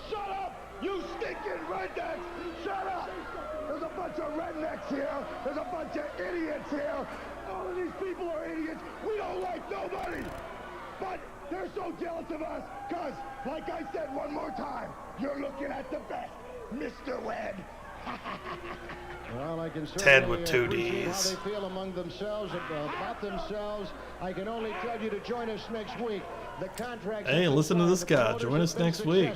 shut up, you stinking rednecks, shut up. There's a bunch of rednecks here. There's a bunch of idiots here. All of these people are idiots. We don't like nobody. But they're so jealous of us, because, like I said one more time, you're looking at the best, Mr. Wed. Well, I can Ted with two appreciate Ds. how they feel among themselves, about themselves. I can only tell you to join us next week the contract. Hey, listen to this guy. Join us next week.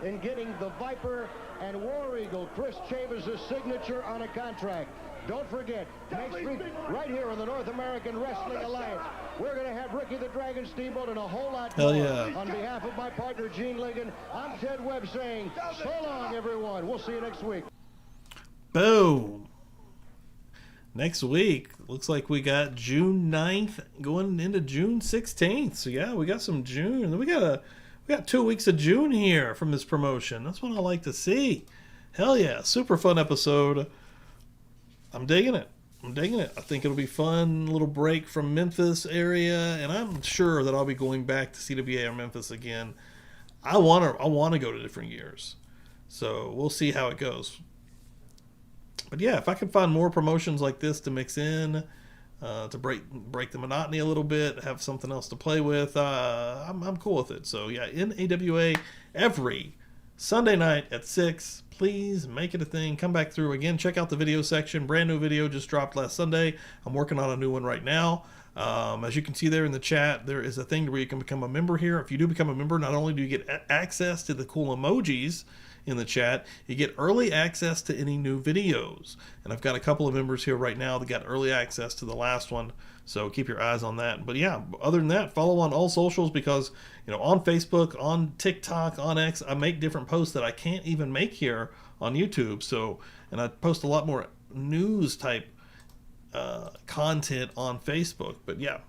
In getting the Viper and War Eagle Chris Chavis' signature on a contract. Don't forget, next week, right here on the North American Wrestling Alliance, we're going to have Ricky the Dragon Steamboat and a whole lot more. Yeah. On behalf of my partner, Gene Ligon, I'm Ted Webb saying, so long, everyone. We'll see you next week. Boom. Next week, looks like we got June 9th going into June 16th. So, yeah, we got some June. And then we got 2 weeks of June here from this promotion. That's what I like to see. Hell yeah. Super fun episode. I'm digging it. I think it'll be fun. Little break from Memphis area, and I'm sure that I'll be going back to CWA or Memphis again. I want to go to different years, so we'll see how it goes. But yeah, if I can find more promotions like this to mix in, to break the monotony a little bit, have something else to play with, I'm cool with it. So yeah, NAWA every Sunday night at 6. Please make it a thing. Come back through again. Check out the video section. Brand new video just dropped last Sunday. I'm working on a new one right now. As you can see there in the chat, there is a thing where you can become a member here. If you do become a member, not only do you get access to the cool emojis in the chat, you get early access to any new videos. And I've got a couple of members here right now that got early access to the last one. So keep your eyes on that. But yeah, other than that, follow on all socials because, you know, on Facebook, on TikTok, on X, I make different posts that I can't even make here on YouTube. So, and I post a lot more news type content on Facebook. But yeah,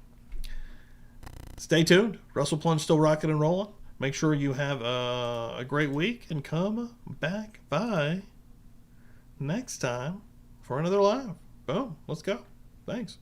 stay tuned. Wrestle Plunge still rocking and rolling. Make sure you have a great week and come back by next time for another live. Boom. Let's go. Thanks.